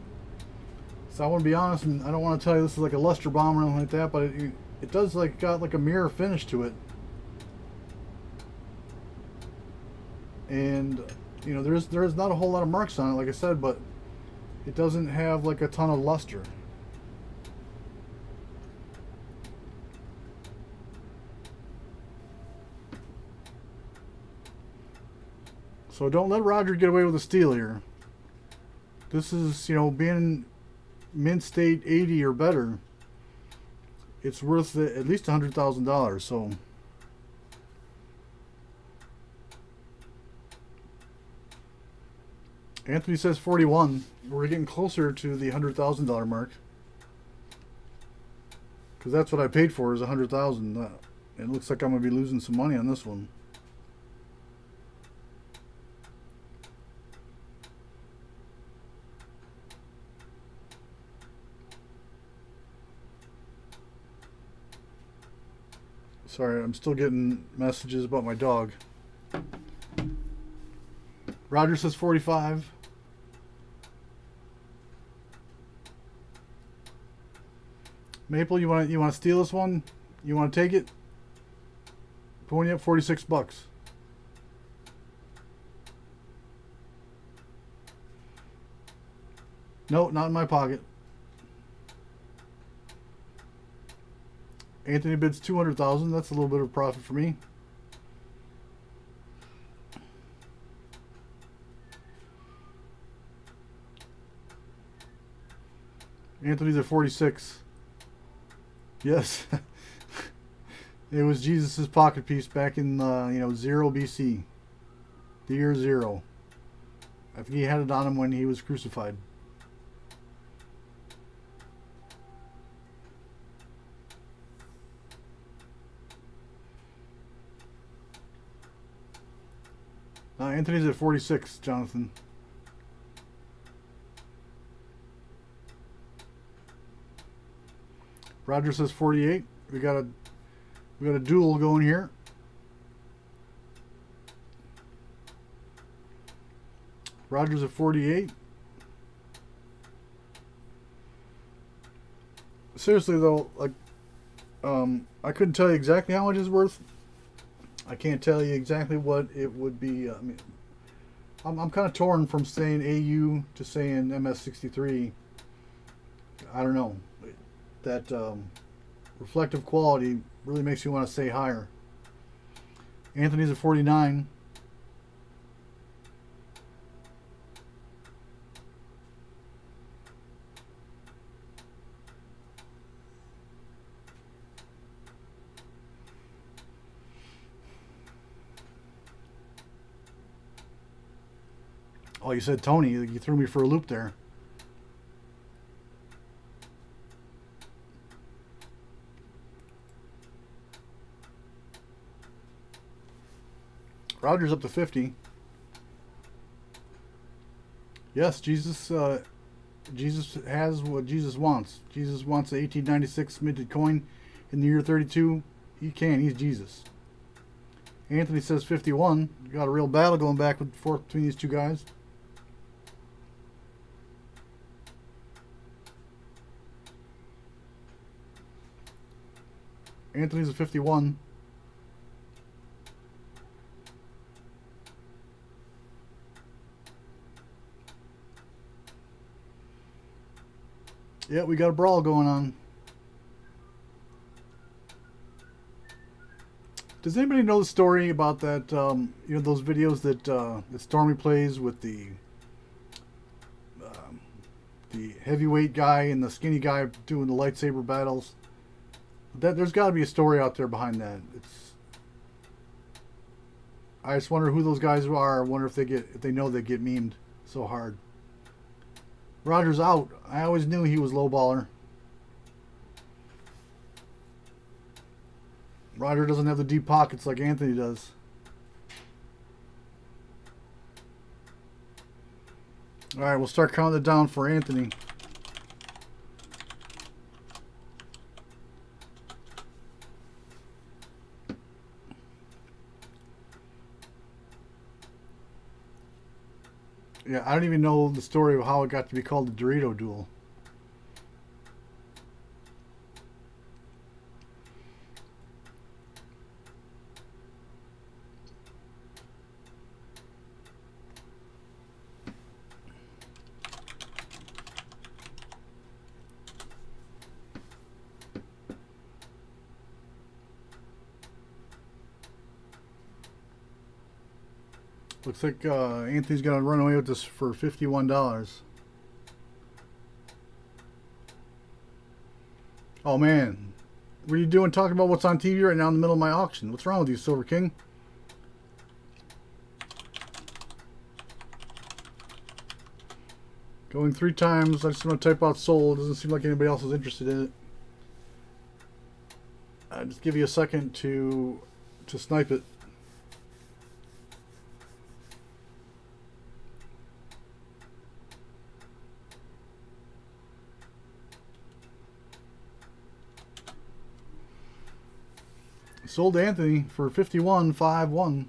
A: So I want to be honest, and I don't want to tell you this is like a luster bomb or anything like that, but it does like got like a mirror finish to it, and you know, there is not a whole lot of marks on it, like I said, but it doesn't have like a ton of luster. So don't let Roger get away with a steal here. This is, you know, being mint state 80 or better, it's worth at least $100,000. So Anthony says 41. We're getting closer to the $100,000 mark, because that's what I paid for, is $100,000. It looks like I'm gonna be losing some money on this one. Sorry, I'm still getting messages about my dog. Roger says 45. Maple, you want to steal this one? You want to take it? Pony up $46. No, not in my pocket. Anthony bids 200,000. That's a little bit of profit for me. Anthony's at 46. Yes. It was Jesus' pocket piece back in 0 BC. The year 0. I think he had it on him when he was crucified. Anthony's at 46, Jonathan. Roger says 48. We got a duel going here. Roger's at 48. Seriously though, like, I couldn't tell you exactly how much it's worth. I can't tell you exactly what it would be. I mean, I'm kind of torn from saying AU to saying MS63. I don't know. That reflective quality really makes you want to say higher. Anthony's at 49. Oh, you said Tony. You threw me for a loop there. Roger's up to 50. Yes, Jesus has what Jesus wants. Jesus wants an 1896 minted coin in the year 32. He can. He's Jesus. Anthony says 51. You got a real battle going back and forth between these two guys. Anthony's at 51. Yeah, we got a brawl going on. Does anybody know the story about that? Those videos that Stormy plays with the heavyweight guy and the skinny guy doing the lightsaber battles. There's got to be a story out there behind that. I just wonder who those guys are. I wonder if they know they get memed so hard. Roger's out. I always knew he was lowballer. Roger doesn't have the deep pockets like Anthony does. Alright, we'll start counting it down for Anthony. Yeah, I don't even know the story of how it got to be called the Dorito Duel. Looks like Anthony's going to run away with this for $51. Oh man, what are you doing talking about what's on TV right now in the middle of my auction? What's wrong with you, Silver King? Going 3 times. I just want to type out sold. Doesn't seem like anybody else is interested in it. Just give you a second to snipe it. Sold to Anthony for 51.51.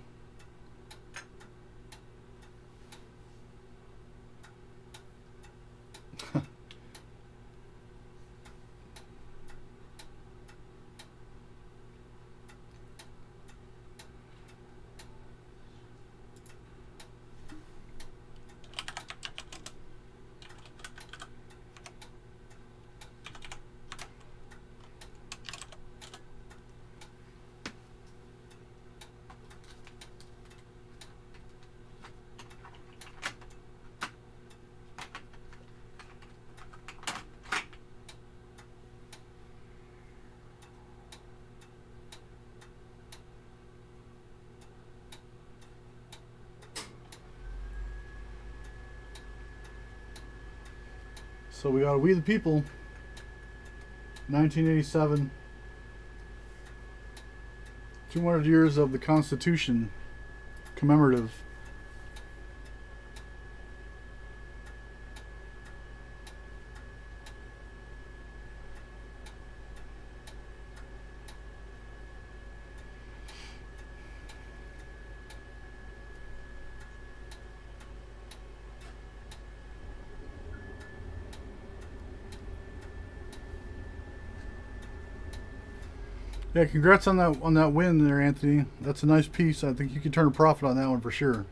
A: So we got We the People, 1987, 200 years of the Constitution commemorative. Yeah, congrats on that win there, Anthony. That's a nice piece. I think you can turn a profit on that one for sure.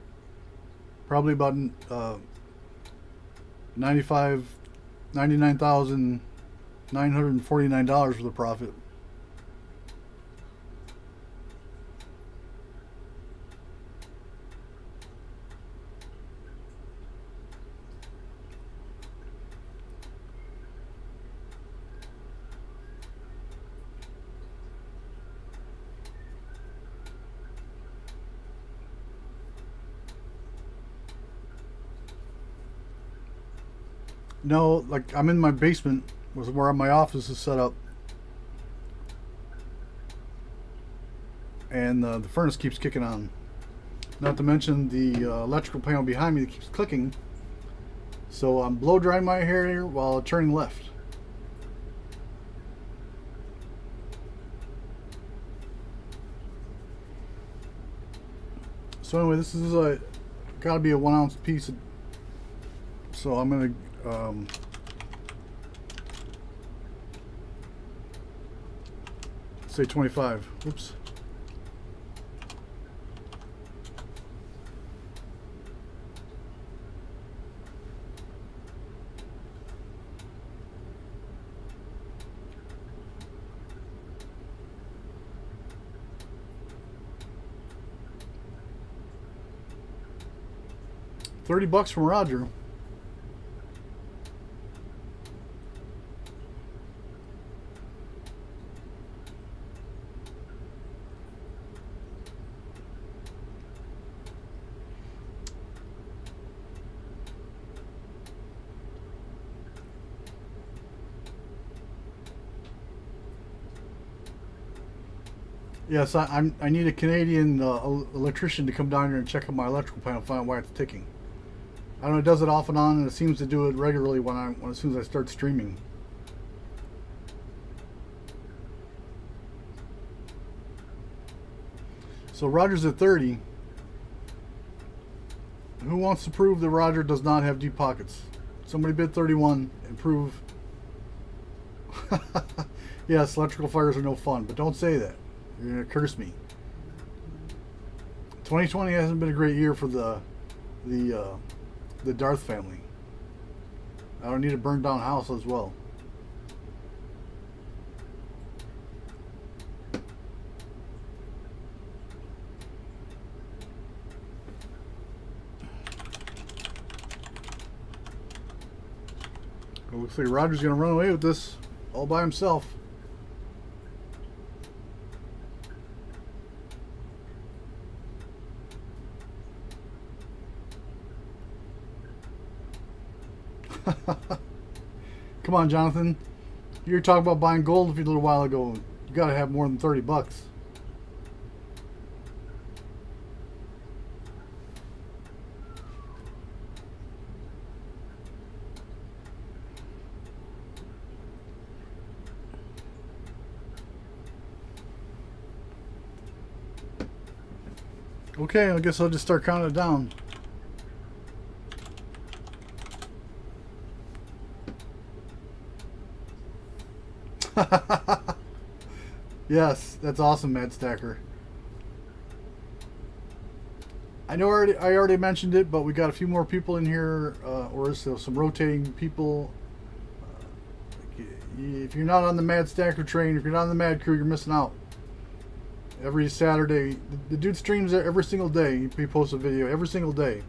A: Probably about $99,949 for the profit. No, like I'm in my basement, was where my office is set up, and the furnace keeps kicking on. Not to mention the electrical panel behind me that keeps clicking. So I'm blow drying my hair here while turning left. So anyway, this is gotta be a 1 ounce piece. So I'm gonna say 25. Oops. $30 from Roger. Yes, I need a Canadian electrician to come down here and check out my electrical panel, find out why it's ticking. I don't know, it does it off and on, and it seems to do it regularly as soon as I start streaming. So Roger's at 30. Who wants to prove that Roger does not have deep pockets? Somebody bid 31 and prove. Yes, electrical fires are no fun, but don't say that. You're gonna curse me. 2020 hasn't been a great year for the Darth family. I don't need a burned down house as well. It looks like Roger's gonna run away with this all by himself. Come on, Jonathan. You were talking about buying gold a little while ago. You gotta have more than $30. Okay, I guess I'll just start counting it down. Yes, that's awesome, Mad Stacker. I already mentioned it, but we got a few more people in here, or so some rotating people. If you're not on the Mad Stacker train, if you're not on the Mad Crew, you're missing out. Every Saturday, the dude streams every single day. He posts a video every single day,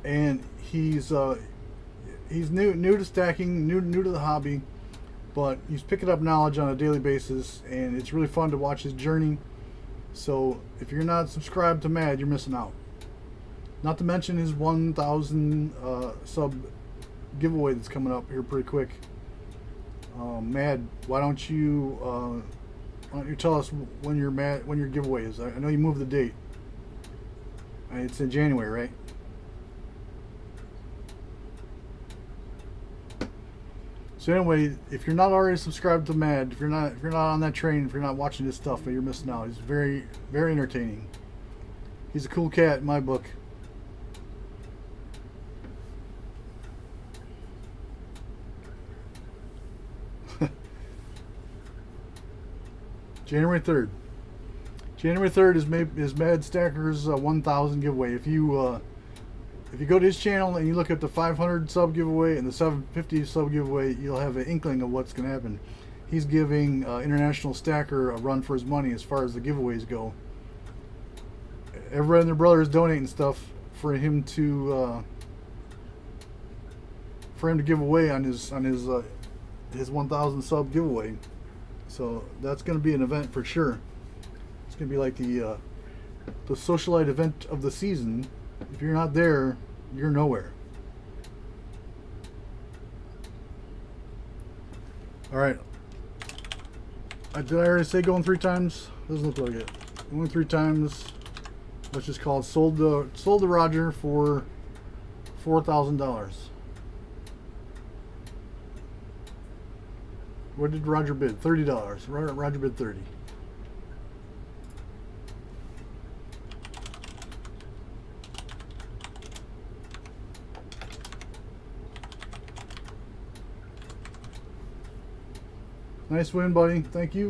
A: and he's new to stacking, new to the hobby, but he's picking up knowledge on a daily basis, and it's really fun to watch his journey. So if you're not subscribed to Mad, you're missing out. Not to mention his 1,000 sub giveaway that's coming up here pretty quick. Mad, why don't you tell us when your giveaway is? I know you moved the date. It's in January, right? So anyway, if you're not already subscribed to Mad, if you're not on that train, if you're not watching this stuff, you're missing out. He's very, very entertaining. He's a cool cat in my book. January 3rd. January 3rd is Mad Stacker's 1,000 giveaway. If you go to his channel and you look at the 500 sub giveaway and the 750 sub giveaway, you'll have an inkling of what's going to happen. He's giving International Stacker a run for his money as far as the giveaways go. Everybody and their brother is donating stuff for him to give away on his 1,000 sub giveaway. So that's going to be an event for sure. It's going to be like the socialite event of the season. If you're not there, you're nowhere. All right. Did I already say going 3 times? Doesn't look like it. Going 3 times. Let's just call it sold to Roger for $4,000. What did Roger bid? $30. Roger bid 30. Nice win, buddy. Thank you.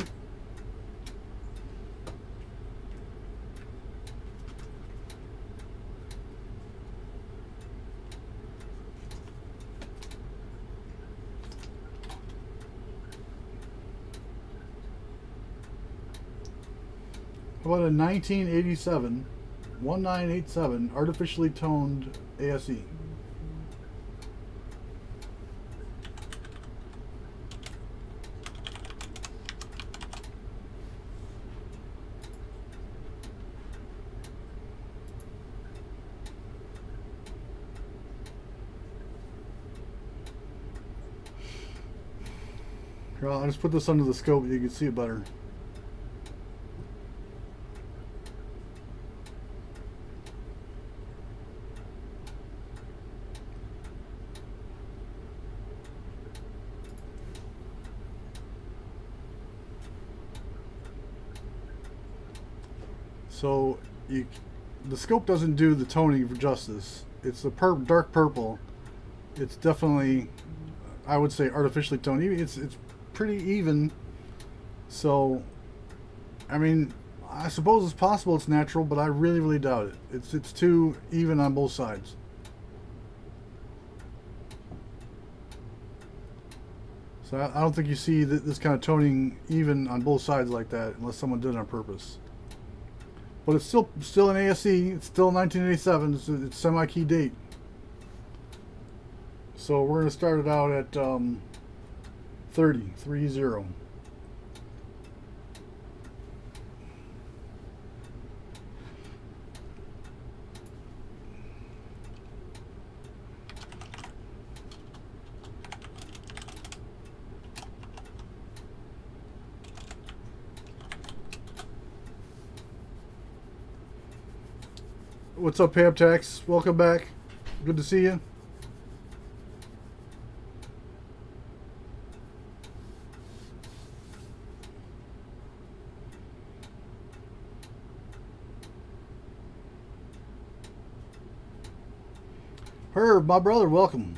A: How about a 1987 artificially toned ASE? Here, I'll just put this under the scope so you can see it better. So the scope doesn't do the toning for justice. It's a dark purple. It's definitely, I would say, artificially toned. It's pretty even. So, I mean, I suppose it's possible it's natural, but I really, really doubt it. It's too even on both sides. So I don't think you see this kind of toning even on both sides like that unless someone did it on purpose. But it's still an ASE. It's still 1987. It's semi-key date. So we're going to start it out at 30. What's up, Pamtax? Welcome back. Good to see you. Herb, my brother, welcome.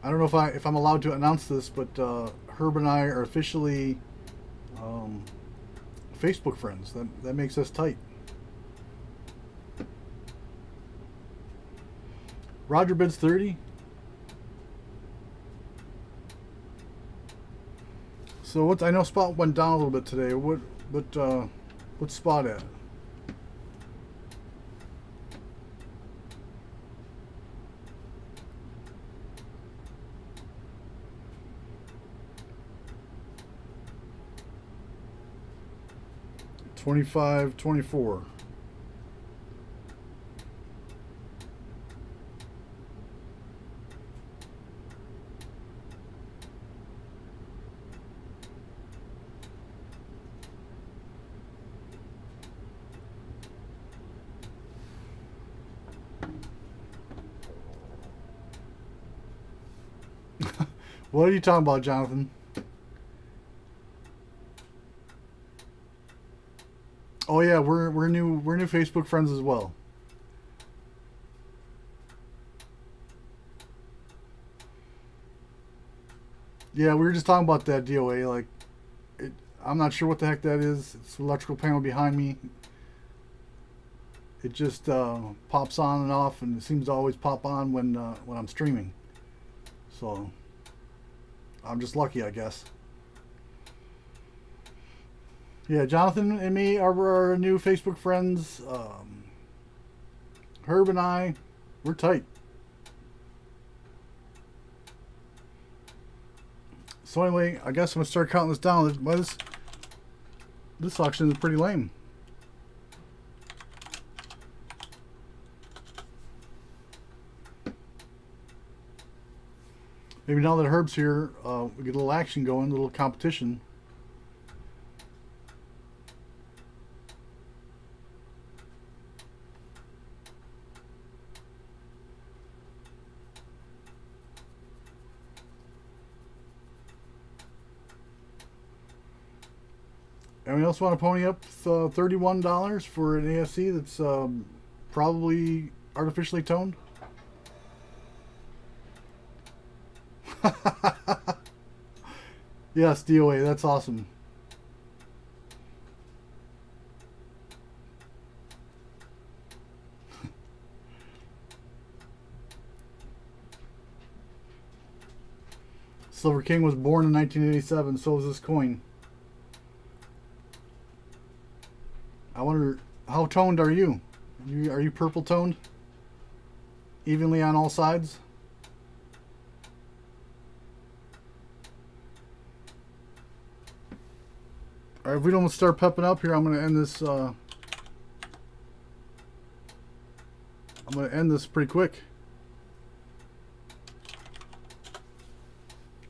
A: I don't know if I'm allowed to announce this, but Herb and I are officially Facebook friends. That makes us tight. Roger bids 30. So I know spot went down a little bit today. What's spot at? $25.24. What are you talking about, Jonathan? Oh yeah, we're new Facebook friends as well. Yeah, we were just talking about that DOA. Like, I'm not sure what the heck that is. It's the electrical panel behind me. It just pops on and off, and it seems to always pop on when I'm streaming. So I'm just lucky, I guess. Yeah, Jonathan and me are our new Facebook friends. Herb and I, we're tight. So anyway, I guess I'm gonna start counting this down. This auction is pretty lame. Maybe now that Herb's here, we get a little action going, a little competition. Anyone else want to pony up $31 for an ASC that's probably artificially toned? Yes, DOA, that's awesome. Silver King was born in 1987, so was this coin. I wonder, how toned are you? Are you purple toned? Evenly on all sides? Alright, if we don't start pepping up here, I'm going to end this. I'm going to end this pretty quick.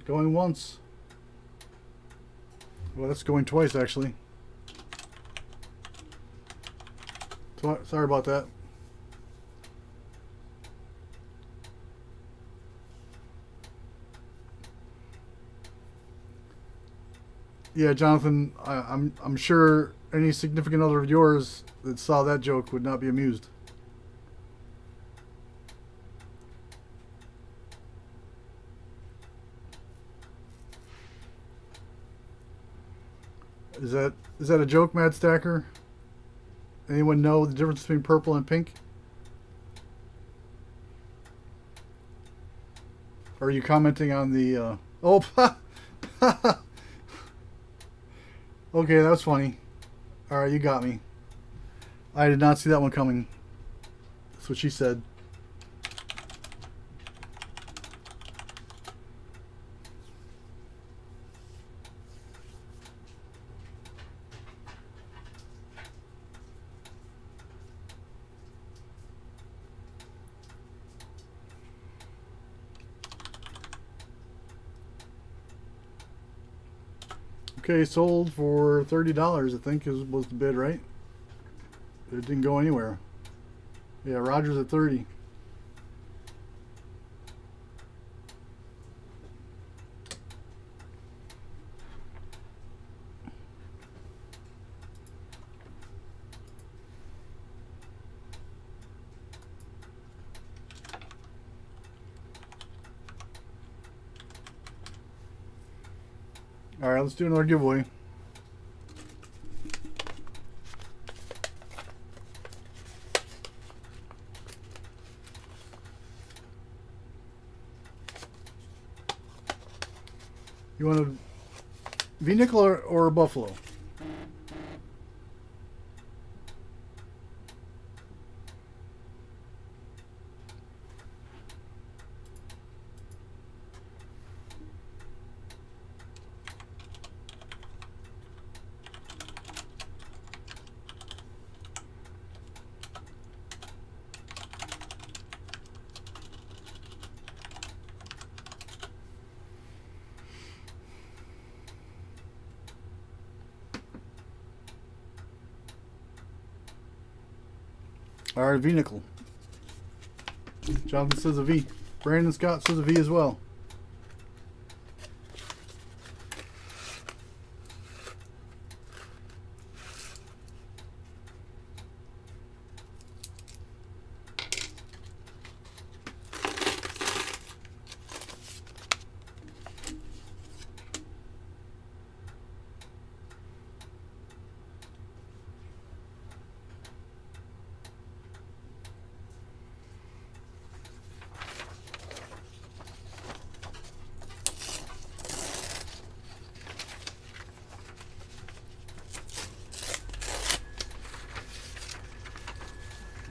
A: Going once. Well, that's going twice, actually. Sorry about that. Yeah, Jonathan, I'm sure any significant other of yours that saw that joke would not be amused. Is that a joke, Mad Stacker? Anyone know the difference between purple and pink? Or are you commenting on the oh okay, that was funny. Alright, you got me. I did not see that one coming. That's what she said. Okay, sold for $30, I think was the bid, right? It didn't go anywhere. Yeah, Roger's at 30. All right, let's do another giveaway. You want a V-nickel or a buffalo? All right, V-nickel. Jonathan says a V. Brandon Scott says a V as well.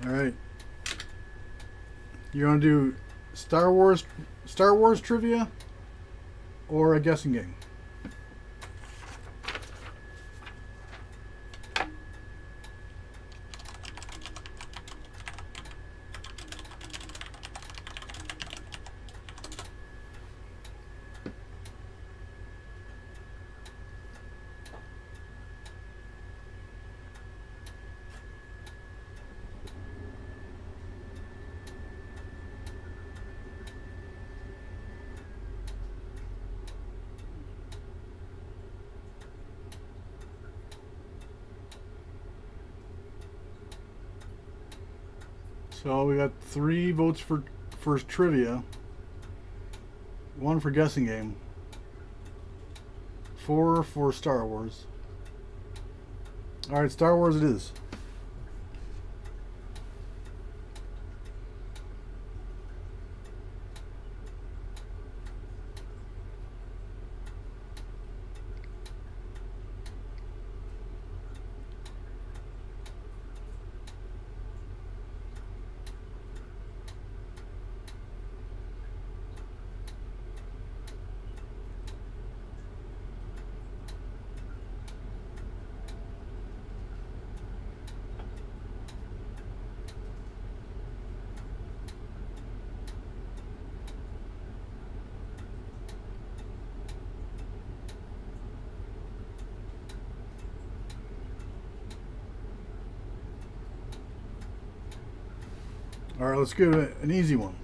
A: All right. You want to do Star Wars trivia or a guessing game? So we got 3 votes for trivia, 1 for guessing game, 4 for Star Wars. All right, Star Wars it is. All right, let's go to an easy one.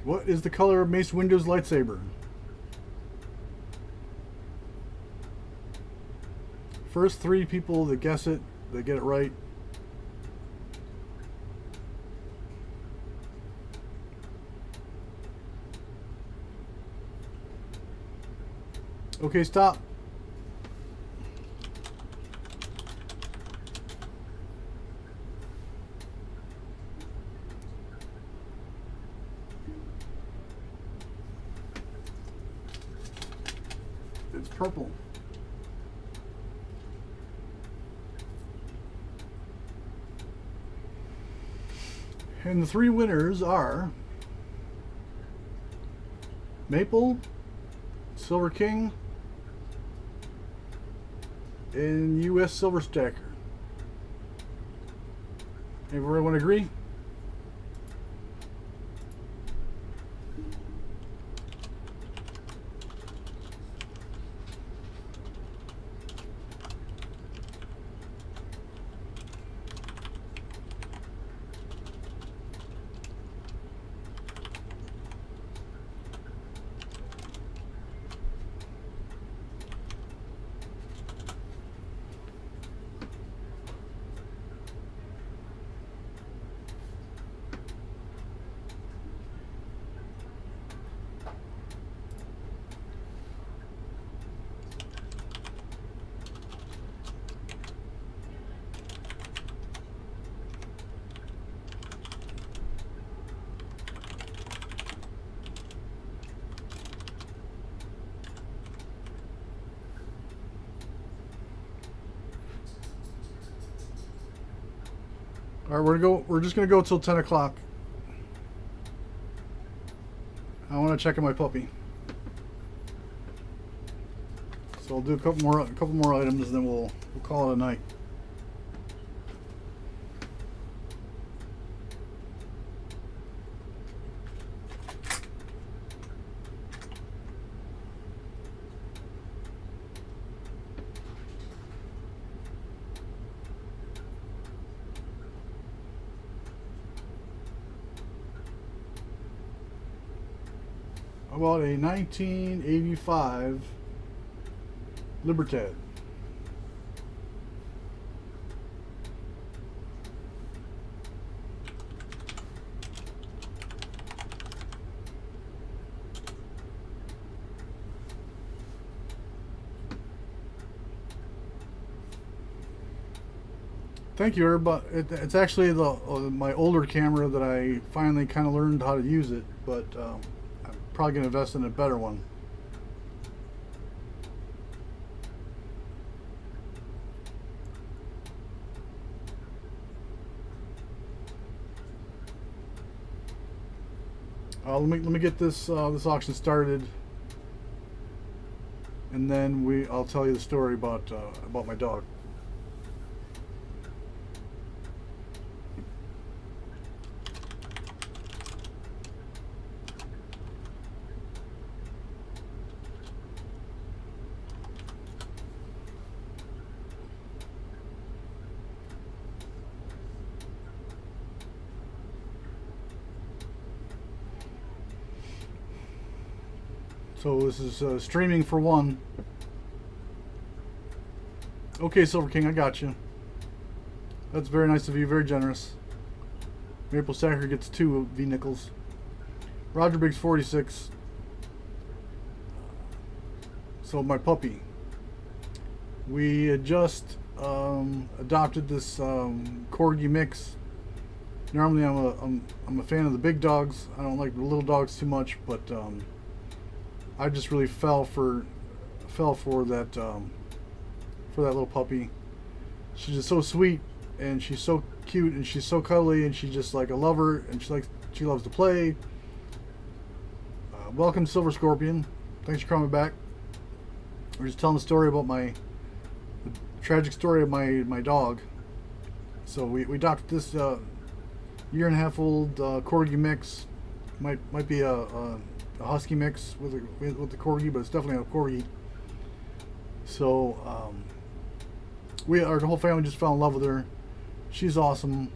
A: What is the color of Mace Windu's lightsaber? First 3 people that guess it, that get it right. Okay, stop. purple. And the three winners are Maple, Silver King, and US Silver Stacker. Everyone agree? All right, we're just gonna go till 10 o'clock. I want to check on my puppy, so I'll do a couple more items, and then we'll call it a night. About a 1985 Libertad. Thank you, but it's actually my older camera that I finally kind of learned how to use it, but I'm probably going to invest in a better one. Let me get this this auction started, and then I'll tell you the story about my dog. So this is streaming for one. Okay, Silver King, I got you. That's very nice of you, very generous. Maple Stacker gets 2 V nickels. Roger Biggs 46. So my puppy. We had just adopted this corgi mix. Normally I'm a fan of the big dogs. I don't like the little dogs too much, but I just really fell for that little puppy. She's just so sweet, and she's so cute, and she's so cuddly, and she's just like a lover, and she loves to play. Welcome, Silver Scorpion. Thanks for coming back. We're just telling the story about the tragic story of my dog. So we adopted this year and a half old corgi mix. Might be a husky mix with the corgi, but it's definitely a corgi. So our whole family just fell in love with her. She's awesome.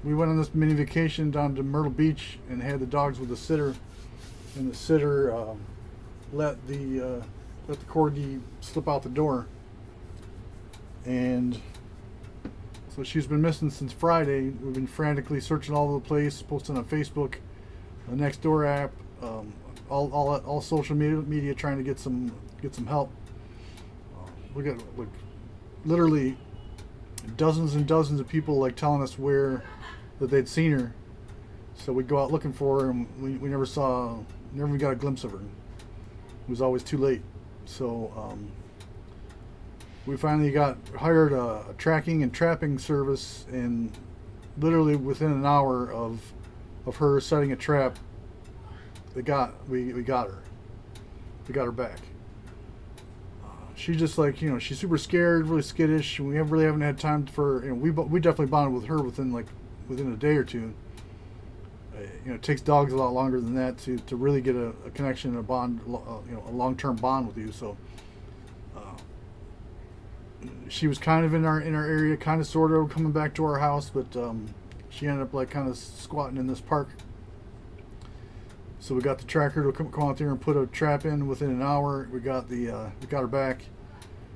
A: We went on this mini vacation down to Myrtle Beach and had the dogs with the sitter, and the sitter let the corgi slip out the door, and so she's been missing since Friday. We've been frantically searching all over the place, posting on Facebook, the Nextdoor app, all social media, trying to get some help. We got like literally dozens and dozens of people like telling us that they'd seen her. So we'd go out looking for her, and we never even got a glimpse of her. It was always too late. So we finally hired a tracking and trapping service, and literally within an hour of her setting a trap, we got her. We got her back. She's just like, she's super scared, really skittish. And we really haven't had time for, we definitely bonded with her within a day or two. It takes dogs a lot longer than that to really get a connection, a bond, a long-term bond with you. So she was kind of in our area, kind of sort of coming back to our house, but she ended up like kind of squatting in this park. So we got the tracker to come out there and put a trap in within an hour. We got her back.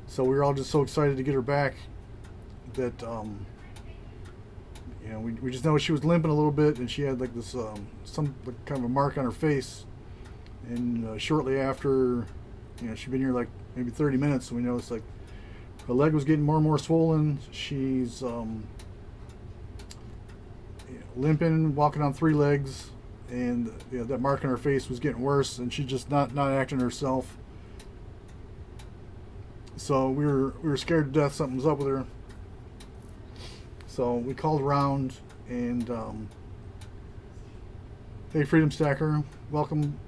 A: So we were all just so excited to get her back that we just know she was limping a little bit, and she had like this some kind of a mark on her face. And shortly after, she'd been here like maybe 30 minutes, so we noticed like her leg was getting more and more swollen. She's limping, walking on 3 legs. And that mark on her face was getting worse, and she's just not acting herself. So we were scared to death something was up with her. So we called around, and hey, Freedom Stacker, welcome.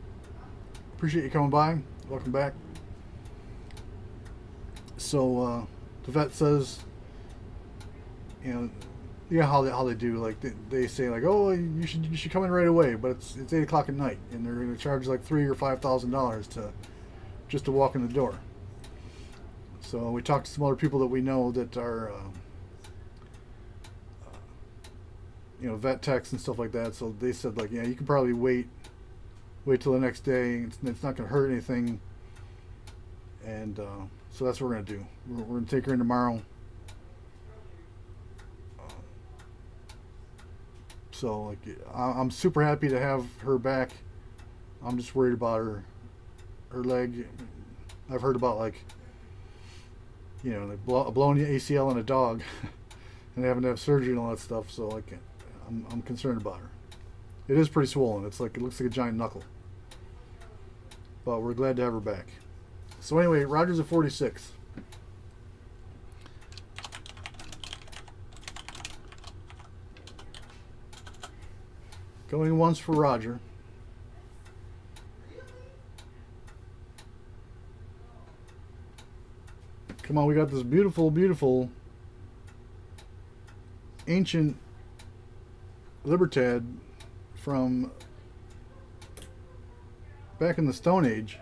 A: Appreciate you coming by. Welcome back. So the vet says, how they do, like they say like, oh, you should come in right away, but it's 8 o'clock at night, and they're going to charge like $3,000 or $5,000 just to walk in the door. So we talked to some other people that we know that are vet techs and stuff like that. So they said like, you can probably wait till the next day. It's not going to hurt anything, and so that's what we're going to do. We're going to take her in tomorrow. So like, I'm super happy to have her back. I'm just worried about her leg. I've heard about like blowing the ACL in a dog and having to have surgery and all that stuff. So like, I'm concerned about her. It is pretty swollen. It looks like a giant knuckle. But we're glad to have her back. So anyway, Roger's at 46. Going once for Roger. Come on, we got this beautiful, beautiful ancient Libertad from back in the Stone Age.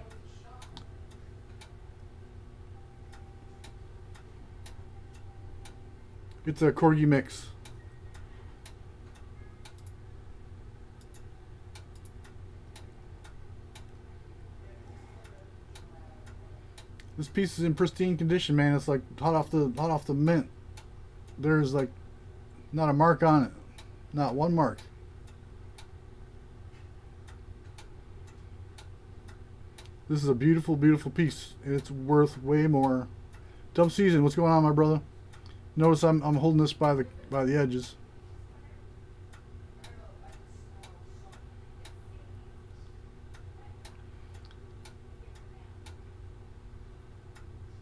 A: It's a Corgi mix. This piece is in pristine condition, man. It's like hot off the mint. There's like not a mark on it. Not one mark. This is a beautiful, beautiful piece. It's worth way more. Dub Season, what's going on, my brother? Notice I'm holding this by the edges.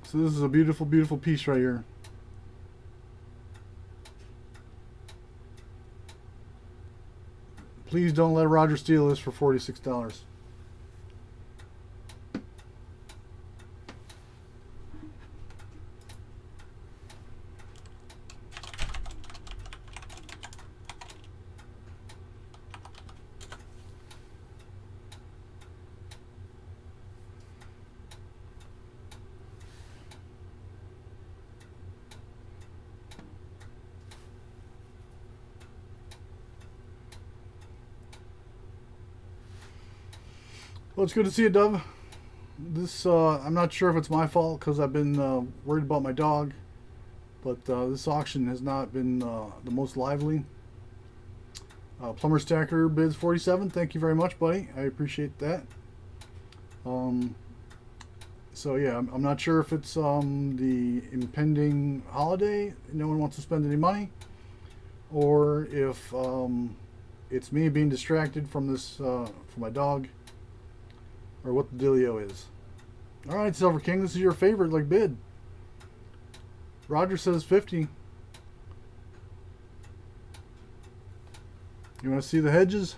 A: So this is a beautiful, beautiful piece right here. Please don't let Roger steal this for $46. Well, it's good to see you, Dove. This, I'm not sure if it's my fault because I've been worried about my dog, but this auction has not been the most lively. Plumber Stacker bids 47. Thank you very much, buddy. I appreciate that. So yeah, I'm not sure if it's the impending holiday, no one wants to spend any money, or if it's me being distracted from this from my dog, or what the dealio is. All right, Silver King, this is your favorite like bid. Roger says 50. You want to see the hedges?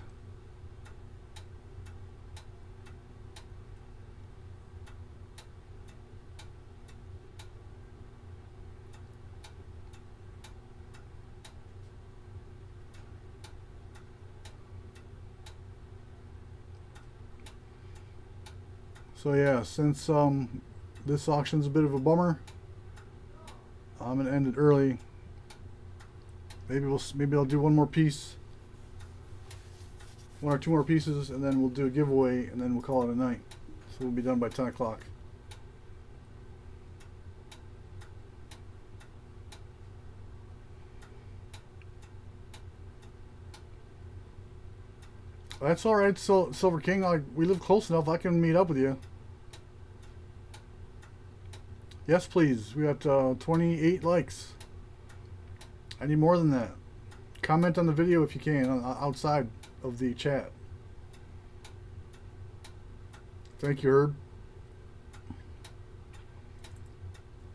A: So yeah, since this auction's a bit of a bummer, I'm gonna end it early. Maybe I'll do one more piece, one or two more pieces, and then we'll do a giveaway, and then we'll call it a night. So we'll be done by 10 o'clock. That's all right, Silver King. We live close enough. I can meet up with you. Yes, please. We got 28 likes. I need more than that. Comment on the video if you can, outside of the chat. Thank you, Herb.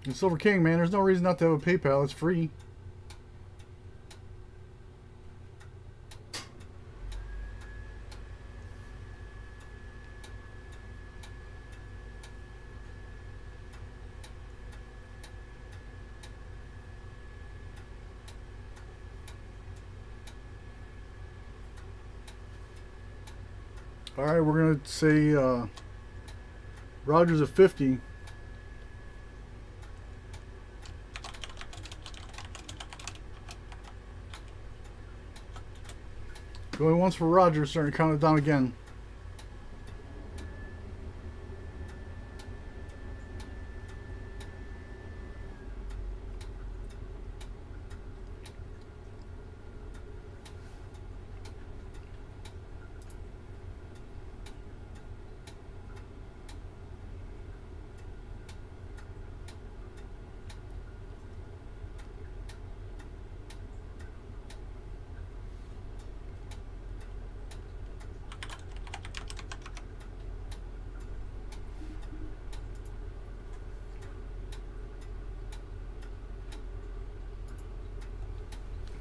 A: And Silver King, man, there's no reason not to have a PayPal. It's free. All right, we're going to say Roger's at 50. Going once for Roger, starting to count it down again.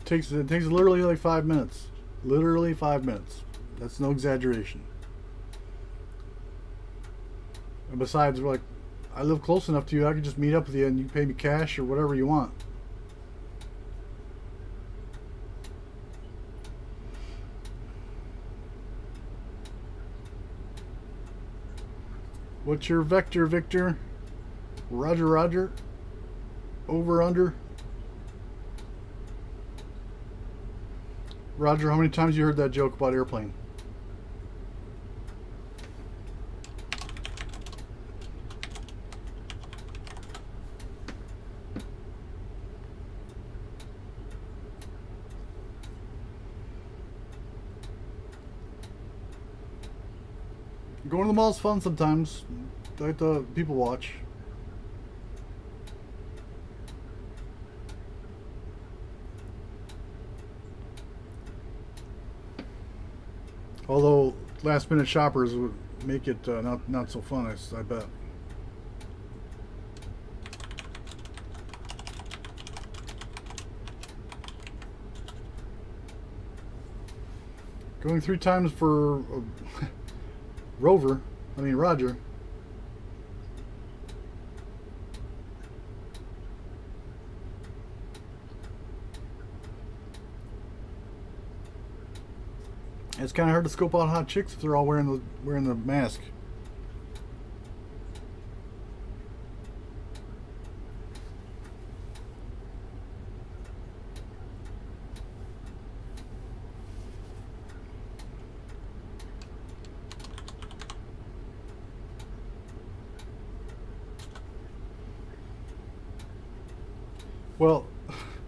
A: It takes literally like 5 minutes. Literally 5 minutes. That's no exaggeration. And besides, we're like, I live close enough to you, I can just meet up with you and you pay me cash or whatever you want. What's your vector, Victor? Roger, Roger. Over, under. Roger, how many times you heard that joke about airplane? Going to the mall is fun sometimes. I like to people watch. Although last minute shoppers would make it not so fun, I bet. Going 3 times for Roger. It's kind of hard to scope out hot chicks if they're all wearing the mask. Well,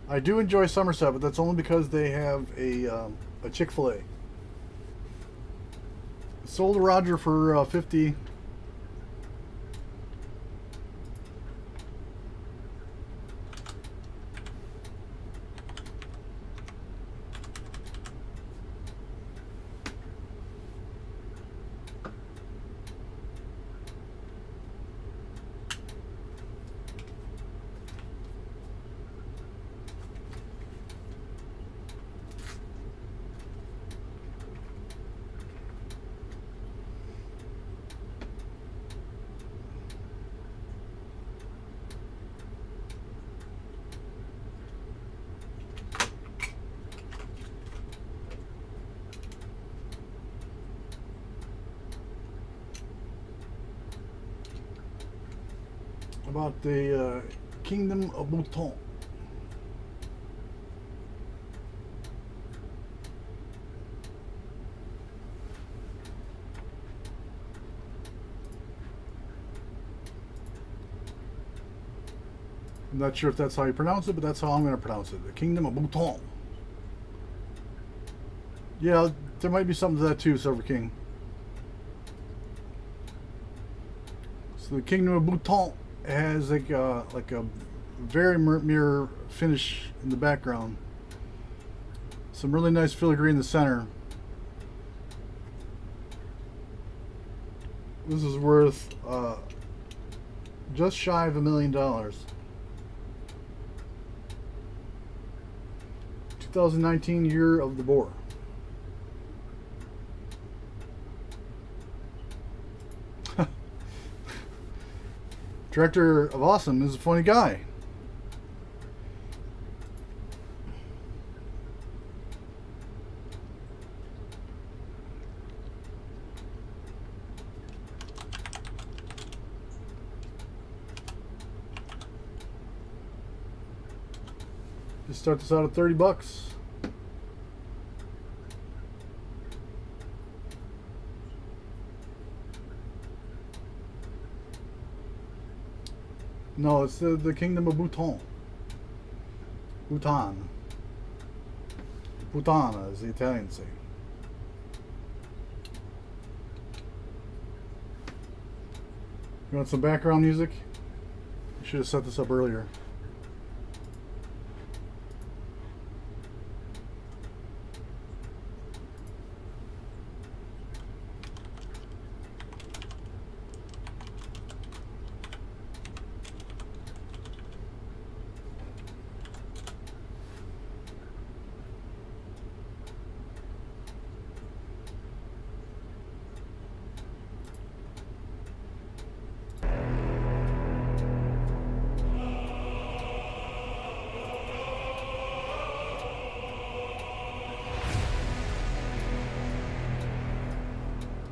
A: I do enjoy Somerset, but that's only because they have a Chick-fil-A. Sold to Roger for 50. about the Kingdom of Bhutan. I'm not sure if that's how you pronounce it, but that's how I'm going to pronounce it. The Kingdom of Bhutan. Yeah, there might be something to that too, Silver King. So the Kingdom of Bhutan has like a very mirror finish in the background. Some really nice filigree in the center. This is worth just shy of $1 million. 2019 year of the boar. Director of Awesome is a funny guy. Just start this out at $30. No, it's the Kingdom of Bhutan. Bhutan. Bhutan, as the Italians say. You want some background music? I should have set this up earlier.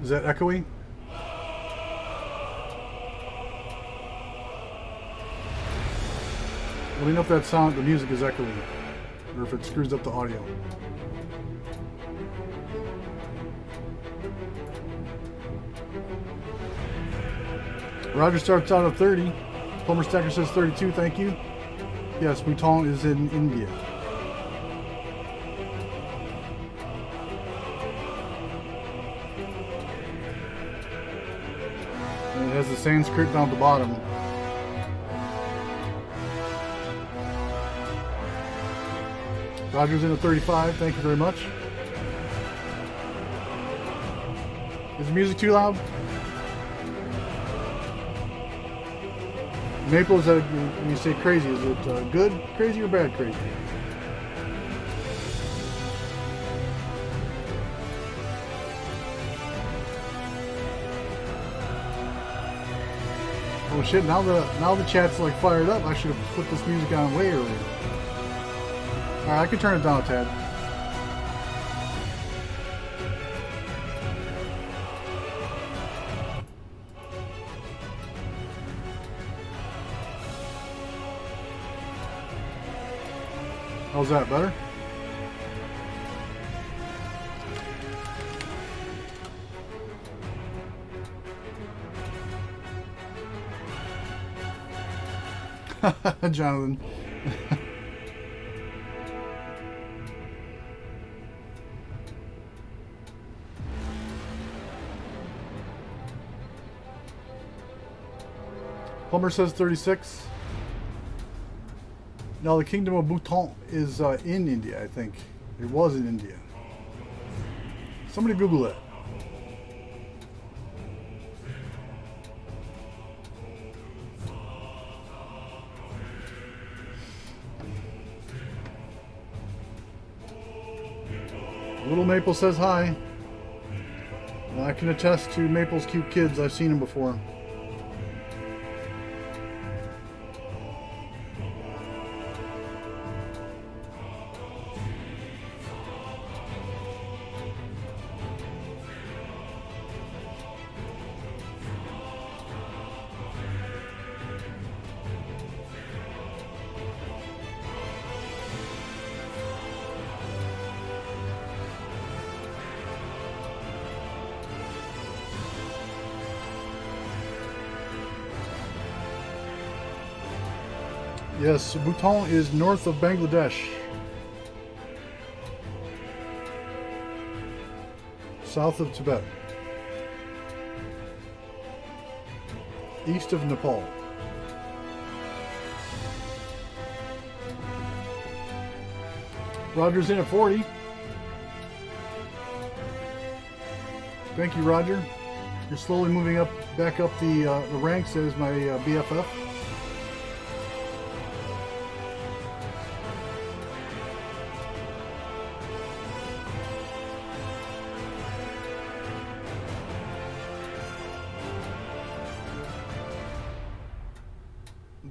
A: Is that echoey? Let me know if that sound, the music is echoey, or if it screws up the audio. Roger starts out at 30. Plumber Stacker says 32, thank you. Yes, Bhutan is in India. And it has the Sanskrit down at the bottom. Roger's in at 35, thank you very much. Is the music too loud? Maple, is that, when you say crazy, is it good crazy or bad crazy? Oh shit, now the chat's like fired up. I should have put this music on way earlier. Alright, I can turn it down a tad. How's that, better? Jonathan. Plumber says 36. Now the Kingdom of Bhutan is in India, I think. It was in India. Somebody Google it. Little Maple says hi. And I can attest to Maple's cute kids. I've seen them before. Yes, Bhutan is north of Bangladesh. South of Tibet. East of Nepal. Roger's in at 40. Thank you, Roger. You're slowly moving up, back up the ranks as my BFF.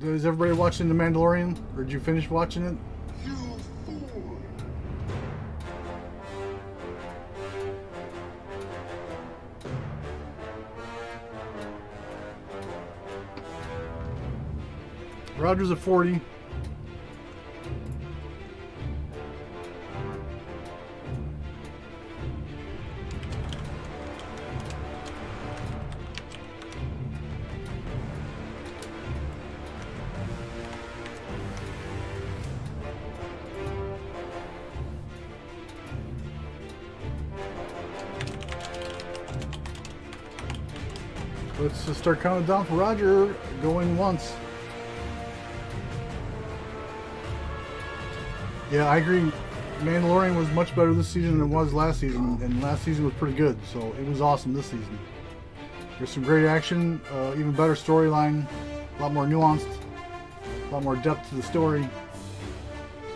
A: Is everybody watching The Mandalorian? Or did you finish watching it? Roger's at 40. Let's just start counting down for Roger. Going once. Yeah, I agree. Mandalorian was much better this season than it was last season, and last season was pretty good, so it was awesome this season. There's some great action, even better storyline, a lot more nuanced, a lot more depth to the story.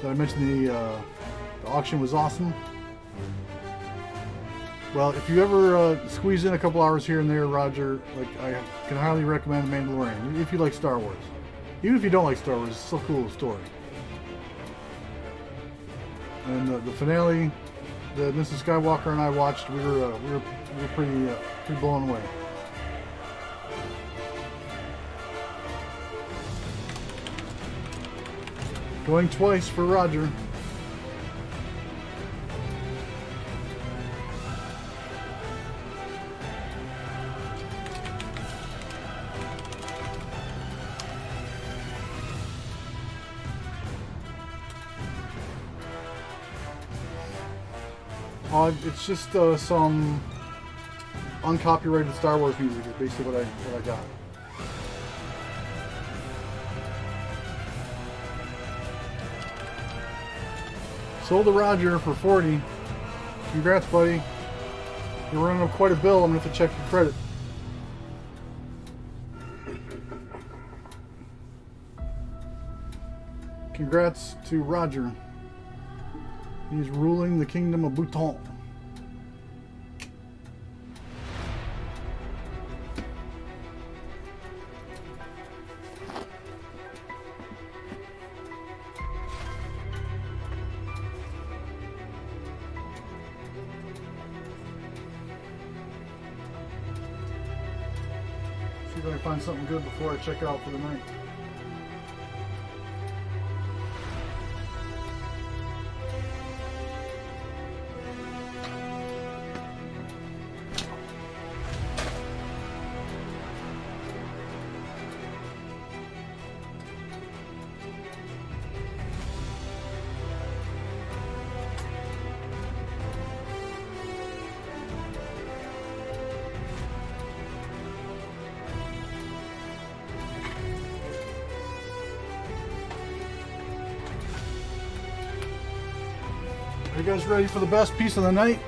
A: Did I mention the auction was awesome? Well, if you ever squeeze in a couple hours here and there, Roger, like I can highly recommend Mandalorian if you like Star Wars. Even if you don't like Star Wars, it's still a cool story. And the finale that Mrs. Skywalker and I watched, we were pretty blown away. Going twice for Roger. It's just some uncopyrighted Star Wars music is basically what I got. Sold to Roger for 40. Congrats, buddy. You're running up quite a bill. I'm going to have to check your credit. Congrats to Roger. He's ruling the kingdom of Bhutan. See if I can find something good before I check out for the night. Are you guys ready for the best piece of the night?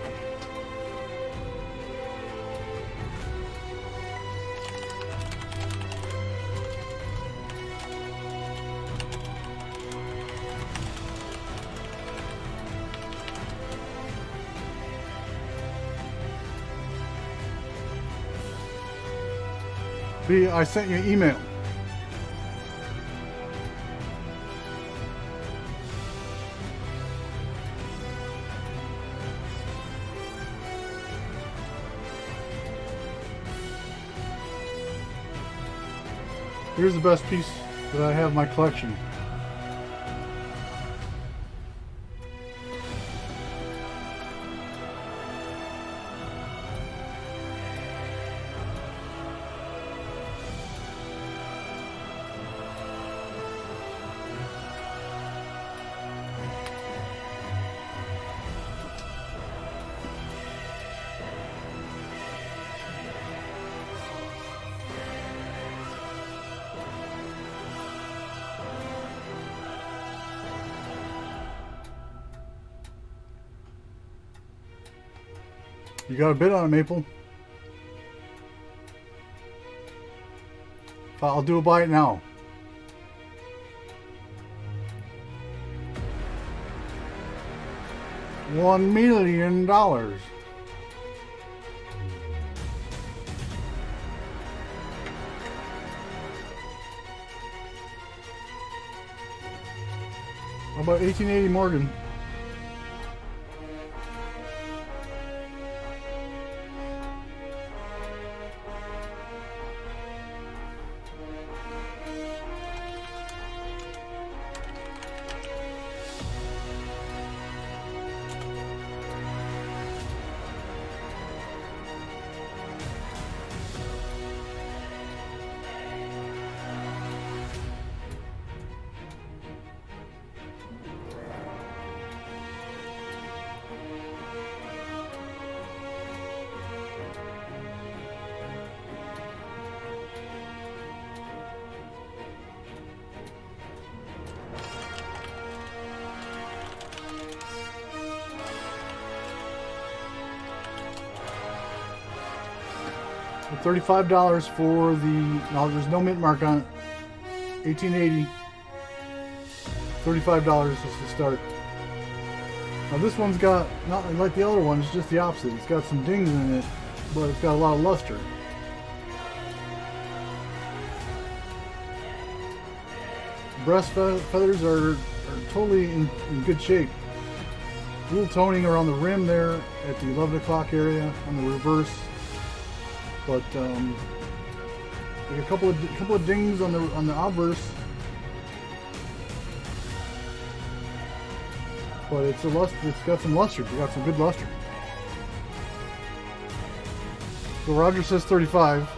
A: B, I sent you an email. Here's the best piece that I have in my collection. You got a bid on it, Maple? I'll do a buy it now. $1 million. How about 1880 Morgan? $35 for the, now there's no mint mark on it, 1880, $35 is the start. Now this one's got, not like the other one, it's just the opposite. It's got some dings in it, but it's got a lot of luster. Breast feathers are totally in good shape. A little toning around the rim there at the 11 o'clock area on the reverse. But like a couple of dings on the obverse, but it's got some luster. It's got some good luster. So Roger says 35.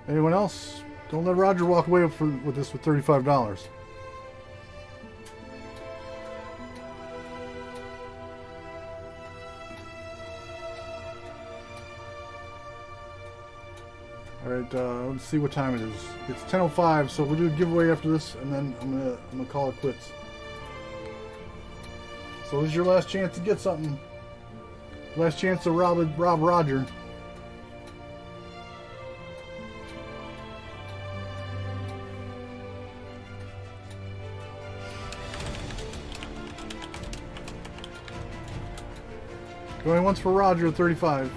A: Anyone else? Don't let Roger walk away with this with $35. Alright, let's see what time it is. It's 10:05, so we'll do a giveaway after this, and then I'm gonna call it quits. So this is your last chance to get something. Last chance to rob Roger. Going once for Roger at 35.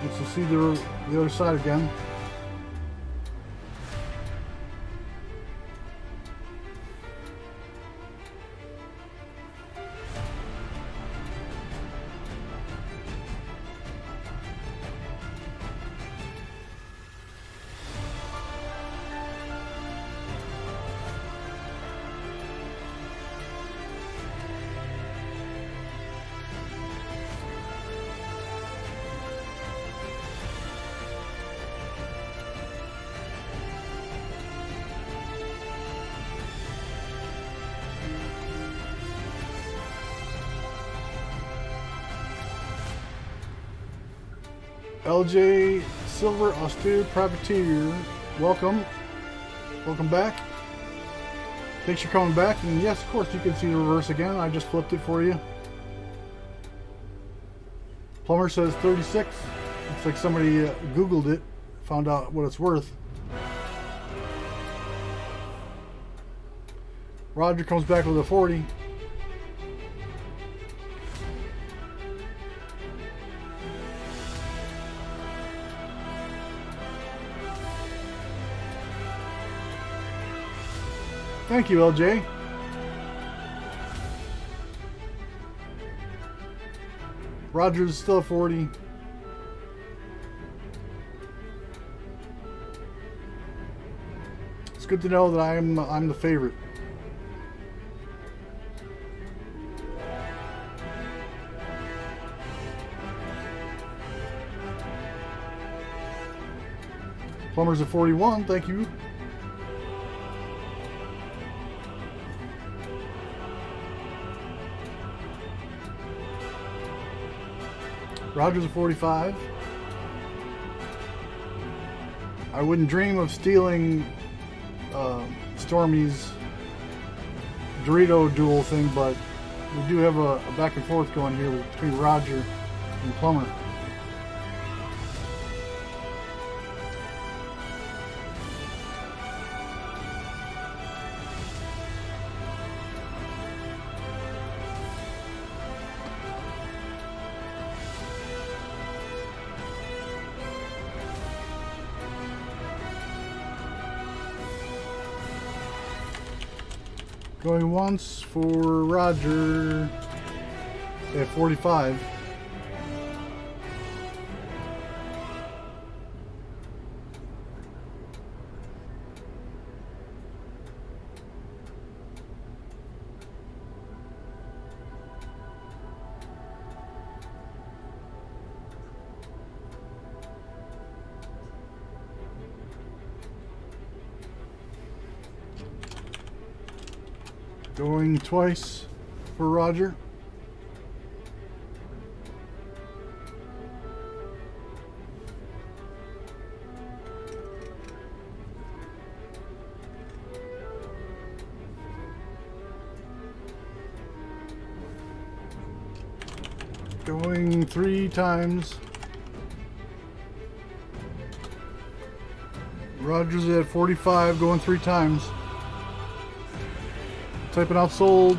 A: Let's see the other side again. LJ Silver Austere Privateer, welcome back. Thanks for coming back, and yes, of course you can see the reverse again. I just flipped it for you. Plumber says 36. It's like somebody Googled it, found out what it's worth. Roger comes back with a 40. Thank you, LJ. Roger's still at 40. It's good to know that I'm the favorite. Plumber's at 41, thank you. Roger's at 45. I wouldn't dream of stealing Stormy's Dorito duel thing, but we do have a back and forth going here between Roger and Plumber. Going once for Roger at 45. Going twice for Roger. Going 3 times. Roger's at 45, going 3 times. Typing out sold.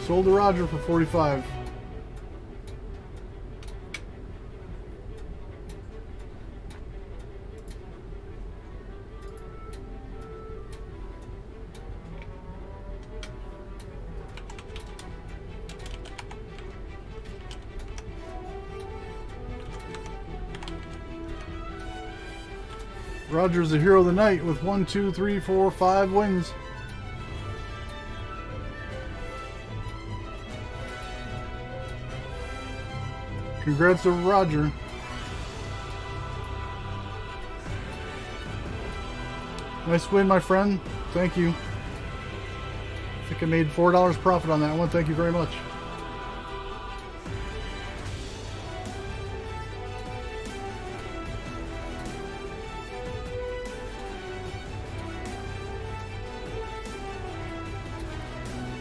A: Sold to Roger for 45. Roger's the hero of the night with 1, 2, 3, 4, 5 wins. Congrats to Roger. Nice win, my friend. Thank you. I think I made $4 profit on that one. Thank you very much.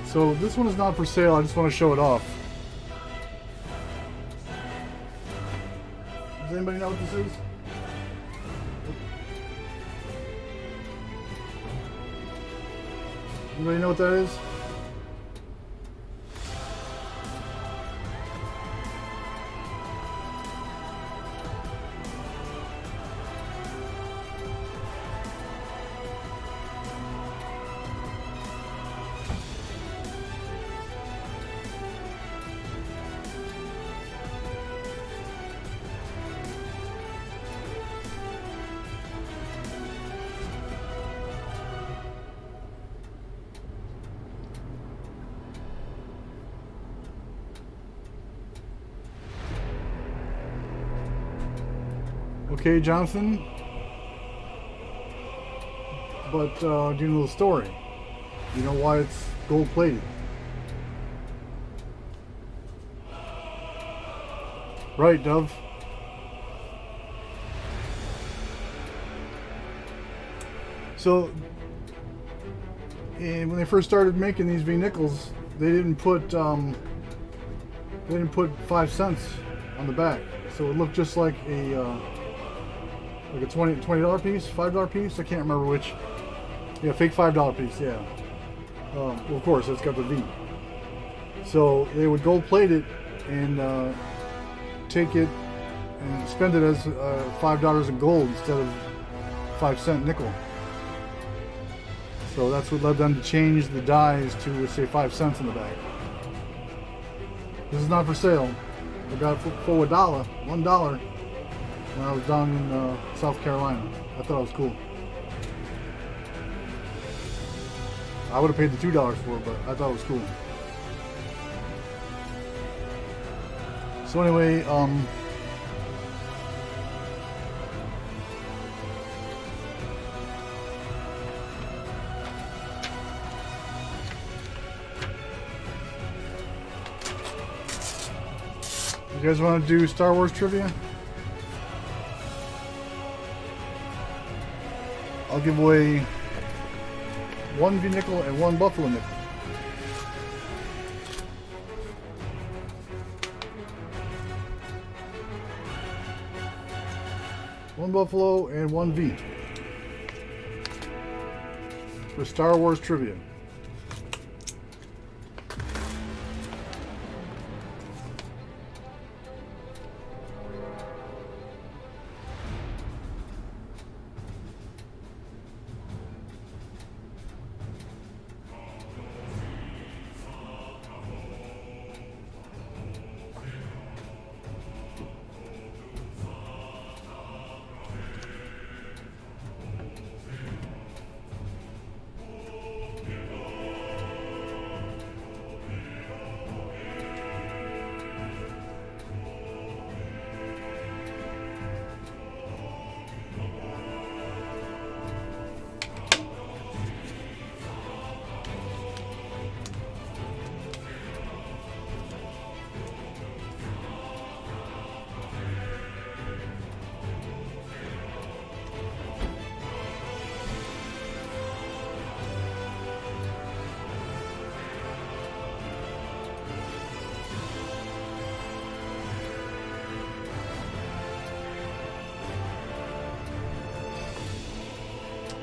A: So this one is not for sale, I just want to show it off. Does anybody know what this is? Anybody know what that is? Okay, Jonathan. But do you know the story? You know why it's gold plated? Right, Dove. So, and when they first started making these V-nickels, they didn't put 5 cents on the back, so it looked just like a $20 piece, $5 piece. I can't remember which. Yeah, fake $5 piece. Yeah. Well, of course, it's got the V. So they would gold plate it and take it and spend it as $5 in gold instead of 5-cent nickel. So that's what led them to change the dies to say 5 cents in the back. This is not for sale. I got it for $1, $1 when I was down in South Carolina. I thought it was cool. I would have paid the $2 for it, but I thought it was cool. So anyway, you guys want to do Star Wars trivia? I'll give away 1 V-nickel and 1 buffalo nickel. One buffalo and 1 V for Star Wars trivia.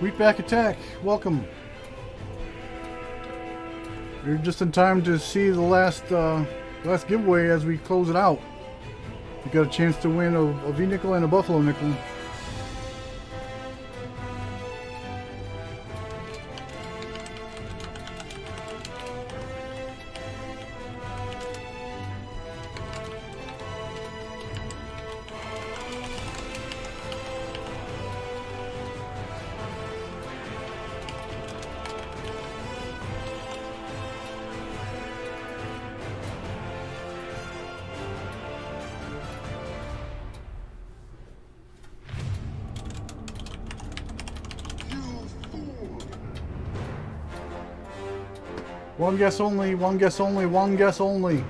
A: Wheatback Attack, welcome. You're just in time to see the last giveaway as we close it out. You got a chance to win a V-nickel and a buffalo nickel. One guess only, one guess only, one guess only.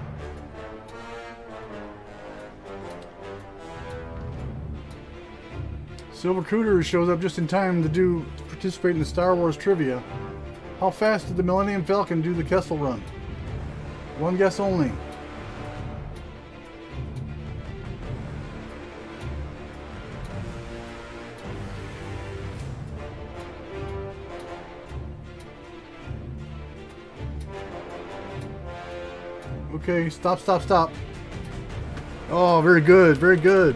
A: Silver Cooter shows up just in time to participate in the Star Wars trivia. How fast did the Millennium Falcon do the Kessel Run? One guess only. Okay, stop, stop, stop. Oh, very good, very good.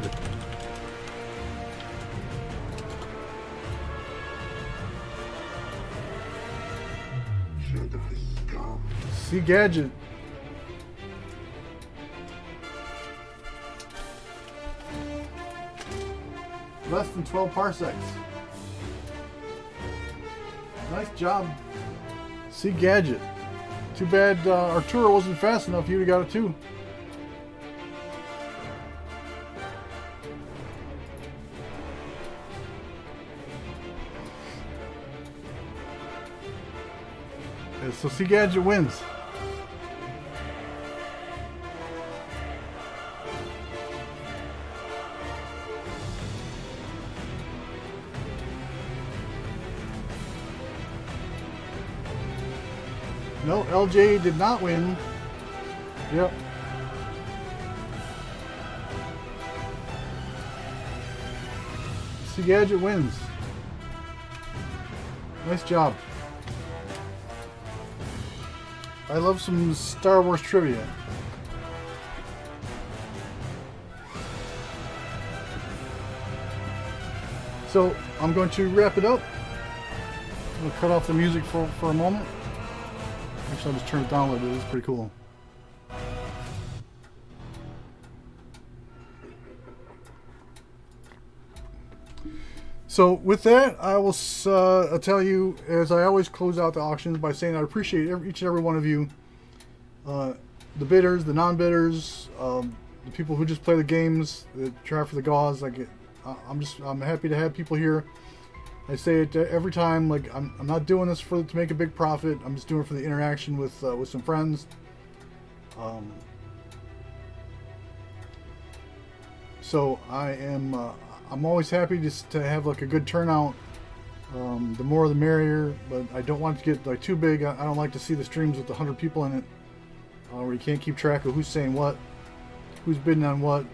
A: See Gadget. Less than 12 parsecs. Nice job. See Gadget. Too bad Arturo wasn't fast enough. You'd have got it too. Yeah, so C Gadget wins. No, LJ did not win. Yep. C Gadget wins. Nice job. I love some Star Wars trivia. So I'm going to wrap it up. I'm going to cut off the music for a moment. Actually, I'll just turn it down a little bit. It's pretty cool. So with that, I will tell you, as I always close out the auctions, by saying I appreciate each and every one of you, the bidders, the non-bidders, the people who just play the games, that try for the gauze. I'm happy to have people here. I say it every time. Like I'm not doing this to make a big profit. I'm just doing it for the interaction with some friends. So I'm always happy to have like a good turnout. The more the merrier, but I don't want it to get like too big. I don't like to see the streams with 100 people in it, where you can't keep track of who's saying what, who's bidding on what,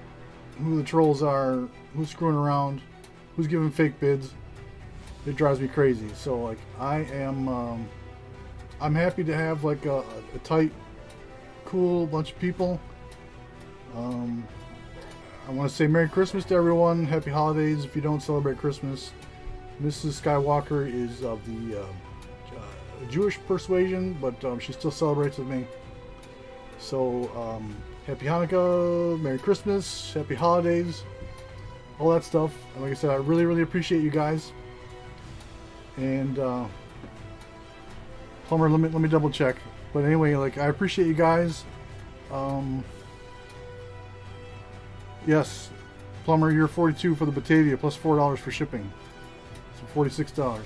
A: who the trolls are, who's screwing around, who's giving fake bids. It drives me crazy. So like I'm happy to have like a tight, cool bunch of people. I want to say Merry Christmas to everyone. Happy holidays if you don't celebrate Christmas. Mrs. Skywalker is of the Jewish persuasion, but she still celebrates with me. So happy Hanukkah, Merry Christmas, happy holidays, all that stuff. And like I said, I really, really appreciate you guys. And Plumber, let me double check. But anyway, like I appreciate you guys. Yes, Plumber, you're 42 for the Batavia plus $4 for shipping, so $46.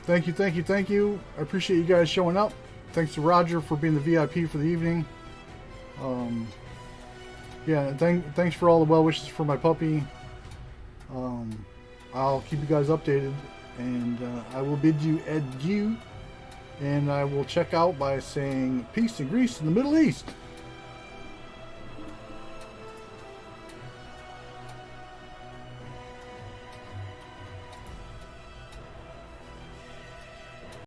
A: Thank you. I appreciate you guys showing up. Thanks to Roger for being the VIP for the evening. Yeah, thanks for all the well wishes for my puppy. I'll keep you guys updated, and I will bid you adieu. And I will check out by saying peace and grease in the Middle East.